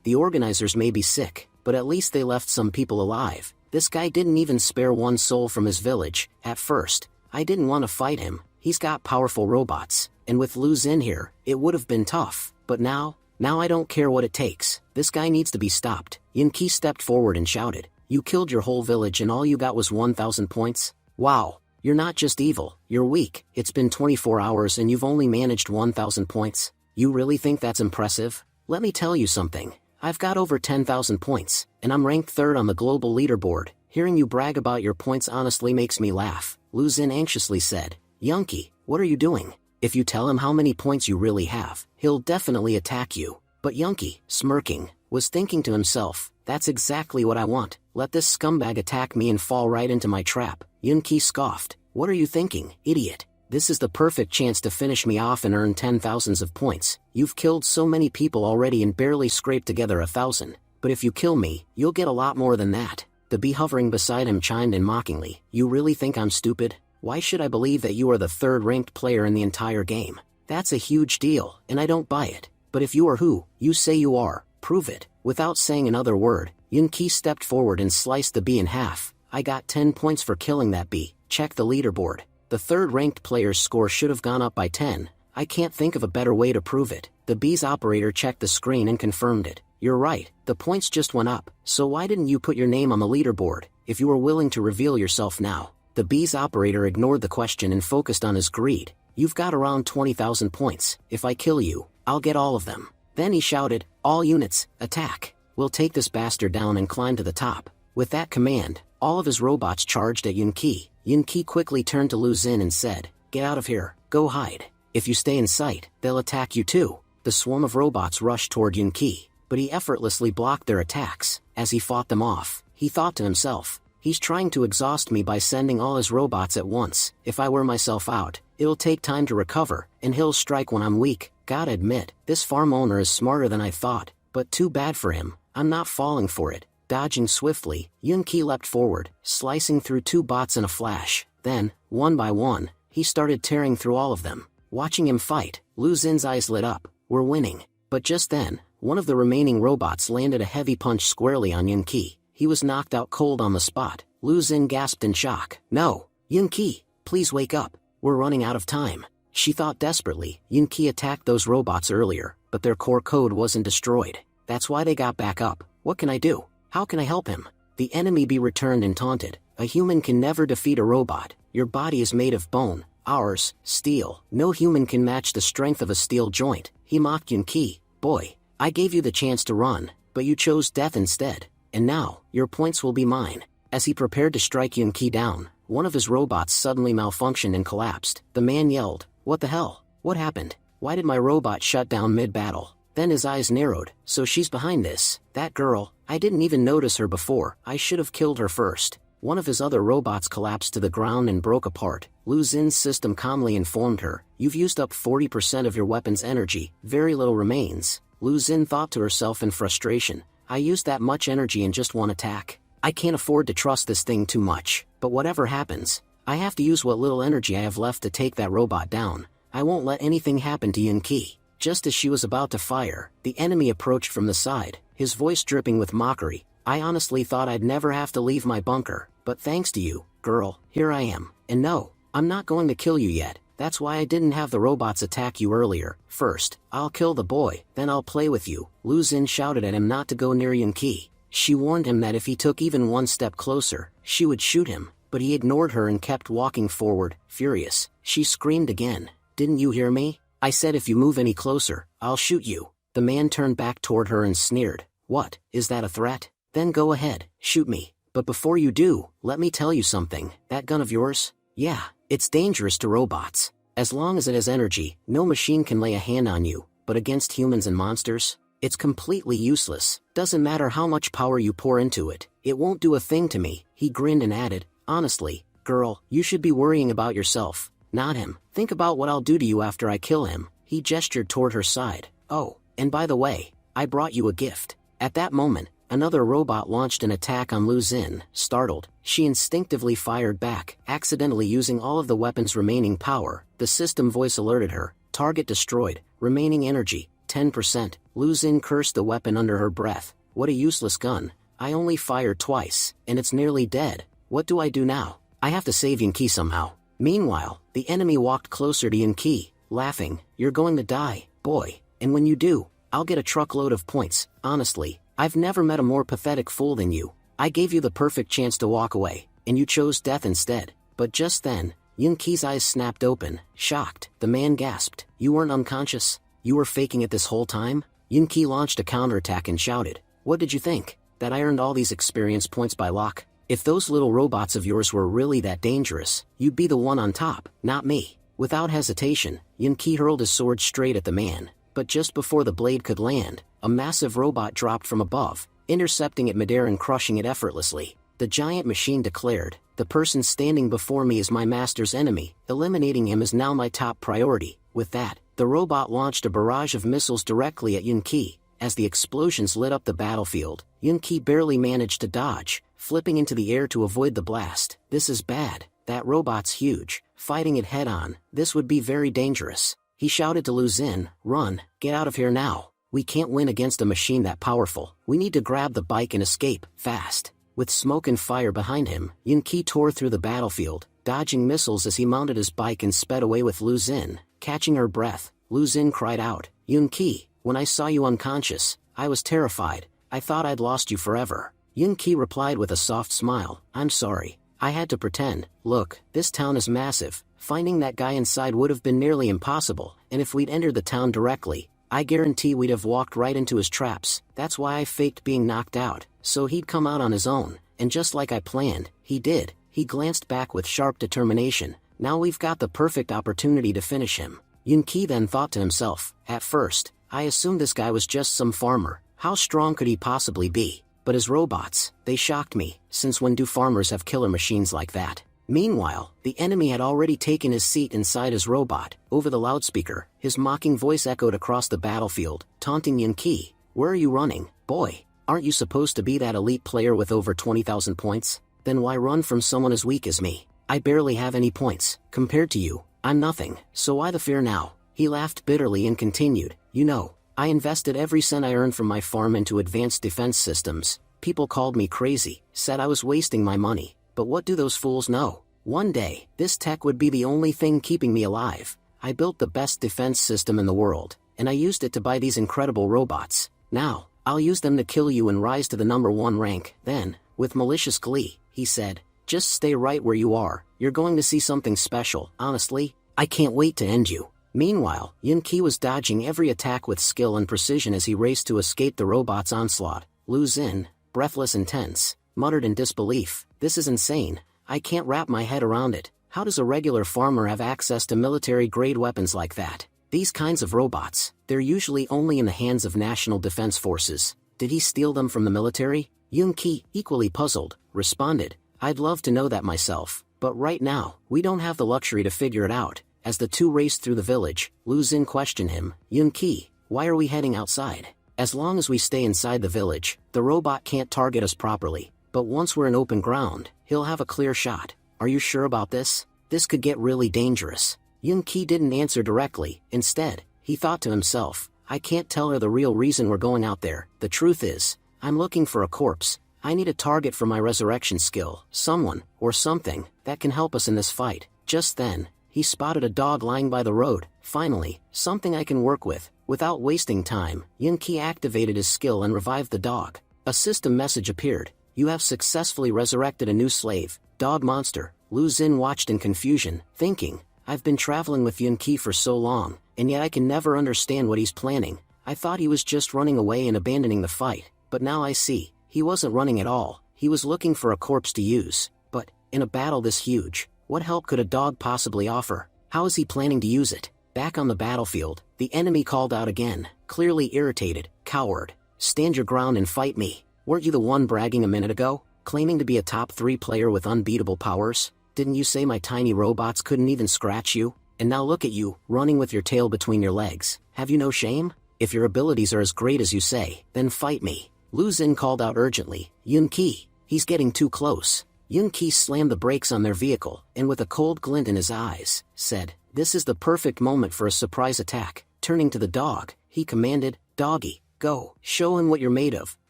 The organizers may be sick, but at least they left some people alive. This guy didn't even spare one soul from his village. At first, I didn't want to fight him. He's got powerful robots, and with Lu Xin here, it would have been tough. But now I don't care what it takes. This guy needs to be stopped. Yunqi stepped forward and shouted, you killed your whole village and all you got was 1,000 points? Wow, you're not just evil, you're weak. It's been 24 hours and you've only managed 1,000 points. You really think that's impressive? Let me tell you something. I've got over 10,000 points, and I'm ranked 3rd on the global leaderboard. Hearing you brag about your points honestly makes me laugh. Lu Xin anxiously said, Yunqi, what are you doing? If you tell him how many points you really have, he'll definitely attack you. But Yunqi, smirking, was thinking to himself, that's exactly what I want. Let this scumbag attack me and fall right into my trap. Yunqi scoffed. What are you thinking, idiot? This is the perfect chance to finish me off and earn 10,000s of points. You've killed so many people already and barely scraped together 1,000. But if you kill me, you'll get a lot more than that. The bee hovering beside him chimed in mockingly. You really think I'm stupid? Why should I believe that you are the 3rd-ranked player in the entire game? That's a huge deal, and I don't buy it. But if you are who you say you are, prove it. Without saying another word, Yunqi stepped forward and sliced the bee in half. I got 10 points for killing that bee. Check the leaderboard. The 3rd-ranked player's score should have gone up by 10. I can't think of a better way to prove it. The bee's operator checked the screen and confirmed it. You're right, the points just went up. So why didn't you put your name on the leaderboard, if you were willing to reveal yourself now? The bee's operator ignored the question and focused on his greed. You've got around 20,000 points. If I kill you, I'll get all of them. Then he shouted, all units, attack. We'll take this bastard down and climb to the top. With that command, all of his robots charged at Yunqi. Yunqi quickly turned to Lu Xin and said, get out of here, go hide. If you stay in sight, they'll attack you too. The swarm of robots rushed toward Yunqi, but he effortlessly blocked their attacks. As he fought them off, he thought to himself, he's trying to exhaust me by sending all his robots at once. If I wear myself out, it'll take time to recover, and he'll strike when I'm weak. Gotta admit, this farm owner is smarter than I thought, but too bad for him. I'm not falling for it. Dodging swiftly, Yunqi leapt forward, slicing through 2 bots in a flash. Then, one by one, he started tearing through all of them. Watching him fight, Lu Xin's eyes lit up. We're winning. But just then, one of the remaining robots landed a heavy punch squarely on Yunqi. He was knocked out cold on the spot. Lu Xin gasped in shock. No, Yunqi, please wake up. We're running out of time. She thought desperately. Yunqi attacked those robots earlier, but their core code wasn't destroyed. That's why they got back up. What can I do? How can I help him? The enemy bee returned and taunted. A human can never defeat a robot. Your body is made of bone. Ours, steel. No human can match the strength of a steel joint. He mocked Yunqi. Boy, I gave you the chance to run, but you chose death instead. And now, your points will be mine. As he prepared to strike Yunqi down, one of his robots suddenly malfunctioned and collapsed. The man yelled, what the hell? What happened? Why did my robot shut down mid-battle? Then his eyes narrowed. So she's behind this. That girl, I didn't even notice her before. I should have killed her first. One of his other robots collapsed to the ground and broke apart. Lu Xin's system calmly informed her, you've used up 40% of your weapon's energy. Very little remains. Lu Xin thought to herself in frustration. I used that much energy in just one attack. I can't afford to trust this thing too much. But whatever happens, I have to use what little energy I have left to take that robot down. I won't let anything happen to Yunqi. Just as she was about to fire, the enemy approached from the side, his voice dripping with mockery. I honestly thought I'd never have to leave my bunker, but thanks to you, girl, here I am. And no, I'm not going to kill you yet. That's why I didn't have the robots attack you earlier. First, I'll kill the boy, then I'll play with you. Lu Xin shouted at him not to go near Yunqi. She warned him that if he took even one step closer, she would shoot him, but he ignored her and kept walking forward. Furious, she screamed again. Didn't you hear me? I said if you move any closer, I'll shoot you. The man turned back toward her and sneered. What, is that a threat? Then go ahead, shoot me. But before you do, let me tell you something, that gun of yours? Yeah, it's dangerous to robots. As long as it has energy, no machine can lay a hand on you, but against humans and monsters? It's completely useless. Doesn't matter how much power you pour into it, it won't do a thing to me. He grinned and added, honestly, girl, you should be worrying about yourself, not him. Think about what I'll do to you after I kill him. He gestured toward her side. Oh, and by the way, I brought you a gift. At that moment, another robot launched an attack on Lu Xin. Startled, she instinctively fired back, accidentally using all of the weapon's remaining power. The system voice alerted her, target destroyed, remaining energy, 10%. Lu Xin cursed the weapon under her breath. What a useless gun. I only fired twice, and it's nearly dead. What do I do now? I have to save Yunqi somehow. Meanwhile, the enemy walked closer to Yunqi, laughing. You're going to die, boy, and when you do, I'll get a truckload of points. Honestly, I've never met a more pathetic fool than you. I gave you the perfect chance to walk away, and you chose death instead. But just then, Yunqi's eyes snapped open, shocked. The man gasped. You weren't unconscious? You were faking it this whole time? Yunqi launched a counterattack and shouted. What did you think? That I earned all these experience points by luck? If those little robots of yours were really that dangerous, you'd be the one on top, not me. Without hesitation, Yunqi hurled his sword straight at the man, but just before the blade could land, a massive robot dropped from above, intercepting it midair and crushing it effortlessly. The giant machine declared, the person standing before me is my master's enemy, eliminating him is now my top priority. With that, the robot launched a barrage of missiles directly at Yunqi. As the explosions lit up the battlefield, Yunqi barely managed to dodge, flipping into the air to avoid the blast. This is bad. That robot's huge. Fighting it head-on, this would be very dangerous. He shouted to Lu Xin, run, get out of here now. We can't win against a machine that powerful. We need to grab the bike and escape, fast. With smoke and fire behind him, Yunqi tore through the battlefield, dodging missiles as he mounted his bike and sped away with Lu Xin. Catching her breath, Lu Xin cried out, Yunqi, when I saw you unconscious, I was terrified. I thought I'd lost you forever. Yunqi replied with a soft smile, I'm sorry. I had to pretend. Look, this town is massive. Finding that guy inside would have been nearly impossible, and if we'd entered the town directly, I guarantee we'd have walked right into his traps. That's why I faked being knocked out, so he'd come out on his own, and just like I planned, he did. He glanced back with sharp determination. Now we've got the perfect opportunity to finish him. Yunqi then thought to himself, at first, I assumed this guy was just some farmer. How strong could he possibly be? But his robots, they shocked me. Since when do farmers have killer machines like that? Meanwhile, the enemy had already taken his seat inside his robot. Over the loudspeaker, his mocking voice echoed across the battlefield, taunting Yunqi. Where are you running, boy? Aren't you supposed to be that elite player with over 20,000 points? Then why run from someone as weak as me? I barely have any points. Compared to you, I'm nothing. So why the fear now? He laughed bitterly and continued, you know, I invested every cent I earned from my farm into advanced defense systems. People called me crazy, said I was wasting my money. But what do those fools know? One day, this tech would be the only thing keeping me alive. I built the best defense system in the world, and I used it to buy these incredible robots. Now, I'll use them to kill you and rise to the #1 rank. Then, with malicious glee, he said, just stay right where you are. You're going to see something special. Honestly, I can't wait to end you. Meanwhile, Yunqi was dodging every attack with skill and precision as he raced to escape the robot's onslaught. Lu Xin, breathless and tense, muttered in disbelief, this is insane. I can't wrap my head around it. How does a regular farmer have access to military-grade weapons like that? These kinds of robots, they're usually only in the hands of national defense forces. Did he steal them from the military? Yunqi, equally puzzled, responded, I'd love to know that myself, but right now, we don't have the luxury to figure it out. As the two raced through the village, Lu Xin questioned him, Yunqi, why are we heading outside? As long as we stay inside the village, the robot can't target us properly, but once we're in open ground, he'll have a clear shot. Are you sure about this? This could get really dangerous. Yunqi didn't answer directly. Instead, he thought to himself, I can't tell her the real reason we're going out there. The truth is, I'm looking for a corpse. I need a target for my resurrection skill, someone, or something, that can help us in this fight. Just then, he spotted a dog lying by the road. Finally, something I can work with. Without wasting time, Yunqi activated his skill and revived the dog. A system message appeared. You have successfully resurrected a new slave, dog monster. Lu Xin watched in confusion, thinking, I've been traveling with Yunqi for so long, and yet I can never understand what he's planning. I thought he was just running away and abandoning the fight, but now I see, he wasn't running at all. He was looking for a corpse to use. But, in a battle this huge, what help could a dog possibly offer? How is he planning to use it? Back on the battlefield, the enemy called out again, clearly irritated. Coward. Stand your ground and fight me. Weren't you the one bragging a minute ago? Claiming to be a top 3 player with unbeatable powers? Didn't you say my tiny robots couldn't even scratch you? And now look at you, running with your tail between your legs. Have you no shame? If your abilities are as great as you say, then fight me. Lu Xing called out urgently. Yun Qi, he's getting too close. Yun Qi slammed the brakes on their vehicle, and with a cold glint in his eyes, said, "This is the perfect moment for a surprise attack." Turning to the dog, he commanded, "Doggy, go, show him what you're made of.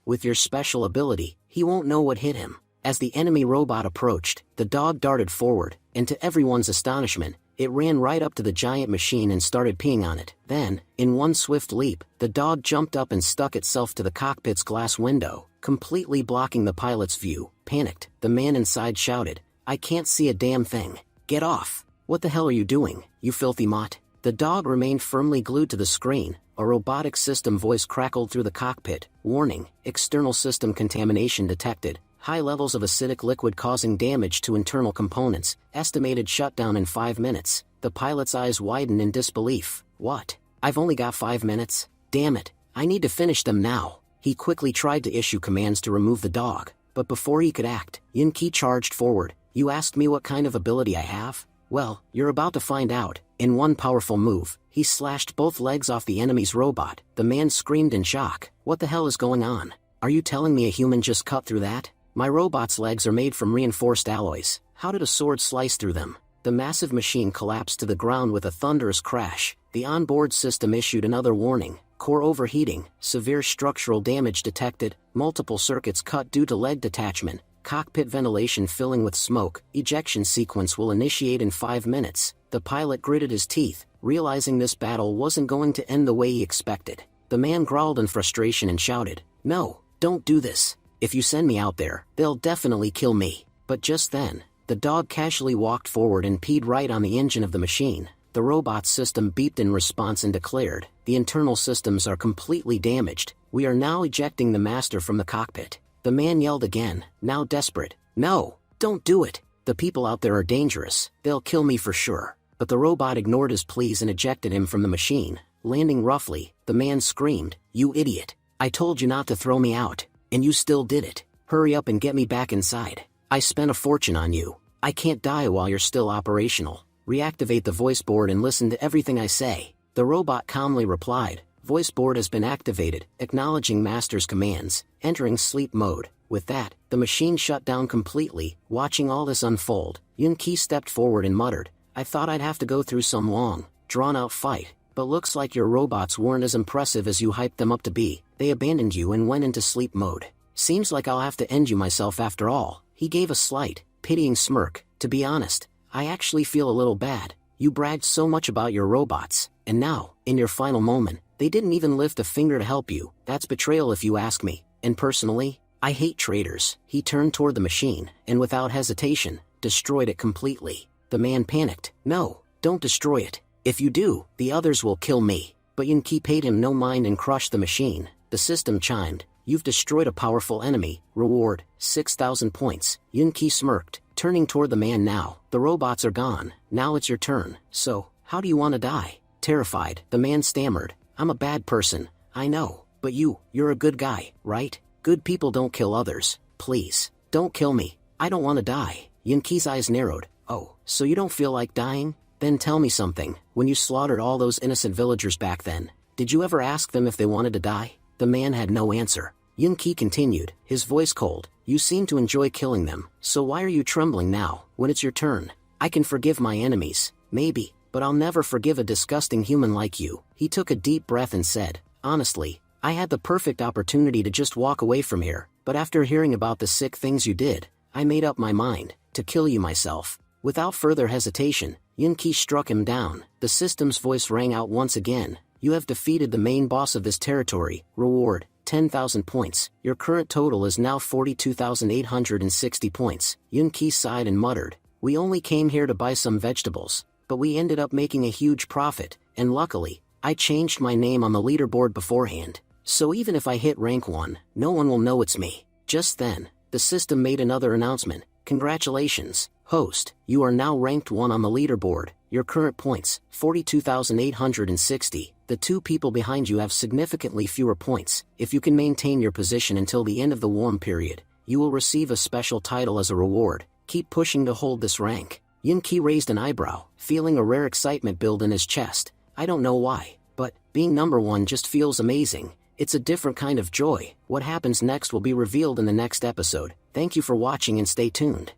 With your special ability, he won't know what hit him." As the enemy robot approached, the dog darted forward, and to everyone's astonishment, it ran right up to the giant machine and started peeing on it. Then, in one swift leap, the dog jumped up and stuck itself to the cockpit's glass window, completely blocking the pilot's view. Panicked, the man inside shouted, "I can't see a damn thing. Get off. What the hell are you doing, you filthy mutt?" The dog remained firmly glued to the screen. A robotic system voice crackled through the cockpit. "Warning, external system contamination detected. High levels of acidic liquid causing damage to internal components. Estimated shutdown in 5 minutes." The pilot's eyes widened in disbelief. "What? I've only got 5 minutes? Damn it, I need to finish them now." He quickly tried to issue commands to remove the dog, but before he could act, Yun Qi charged forward. "You asked me what kind of ability I have? Well, you're about to find out." In one powerful move, he slashed both legs off the enemy's robot. The man screamed in shock. "What the hell is going on? Are you telling me a human just cut through that? My robot's legs are made from reinforced alloys. How did a sword slice through them?" The massive machine collapsed to the ground with a thunderous crash. The onboard system issued another warning. Core overheating, severe structural damage detected, multiple circuits cut due to leg detachment, cockpit ventilation filling with smoke, ejection sequence will initiate in 5 minutes. The pilot gritted his teeth, realizing this battle wasn't going to end the way he expected. The man growled in frustration and shouted, "No, don't do this. If you send me out there, they'll definitely kill me." But just then, the dog casually walked forward and peed right on the engine of the machine. The robot's system beeped in response and declared, "The internal systems are completely damaged. We are now ejecting the master from the cockpit." The man yelled again, now desperate, "No, don't do it. The people out there are dangerous. They'll kill me for sure." But the robot ignored his pleas and ejected him from the machine. Landing roughly, the man screamed, "You idiot. I told you not to throw me out, and you still did it. Hurry up and get me back inside. I spent a fortune on you. I can't die while you're still operational. Reactivate the voice board and listen to everything I say." The robot calmly replied, "Voice board has been activated, acknowledging master's commands, entering sleep mode." With that, the machine shut down completely. Watching all this unfold, Yun Qi stepped forward and muttered, "I thought I'd have to go through some long, drawn-out fight, but looks like your robots weren't as impressive as you hyped them up to be. They abandoned you and went into sleep mode. Seems like I'll have to end you myself after all." He gave a slight, pitying smirk. "To be honest, I actually feel a little bad. You bragged so much about your robots, and now, in your final moment, they didn't even lift a finger to help you. That's betrayal if you ask me. And personally, I hate traitors." He turned toward the machine, and without hesitation, destroyed it completely. The man panicked. "No, don't destroy it. If you do, the others will kill me." But Yun Qi paid him no mind and crushed the machine. The system chimed, "You've destroyed a powerful enemy. Reward, 6,000 points." Yun Qi smirked, turning toward the man. "Now, the robots are gone. Now it's your turn. So, how do you want to die?" Terrified, the man stammered, "I'm a bad person, I know, but you're a good guy, right? Good people don't kill others. Please, don't kill me. I don't want to die." Yun Qi's eyes narrowed. "Oh, so you don't feel like dying? Then tell me something. When you slaughtered all those innocent villagers back then, did you ever ask them if they wanted to die?" The man had no answer. Yun Qi continued, his voice cold, "You seem to enjoy killing them, so why are you trembling now, when it's your turn? I can forgive my enemies, maybe, but I'll never forgive a disgusting human like you." He took a deep breath and said, "Honestly, I had the perfect opportunity to just walk away from here, but after hearing about the sick things you did, I made up my mind to kill you myself." Without further hesitation, Yun Qi struck him down. The system's voice rang out once again, "You have defeated the main boss of this territory. Reward, 10,000 points. Your current total is now 42,860 points." Yun Qi sighed and muttered, "We only came here to buy some vegetables, but we ended up making a huge profit, and luckily, I changed my name on the leaderboard beforehand. So even if I hit rank 1, no one will know it's me." Just then, the system made another announcement. Congratulations, host, you are now ranked 1 on the leaderboard. Your current points, 42,860. The 2 people behind you have significantly fewer points. If you can maintain your position until the end of the warm period, you will receive a special title as a reward. Keep pushing to hold this rank. Yunki raised an eyebrow, feeling a rare excitement build in his chest. I don't know why, but being number 1 just feels amazing. It's a different kind of joy. What happens next will be revealed in the next episode. Thank you for watching and stay tuned.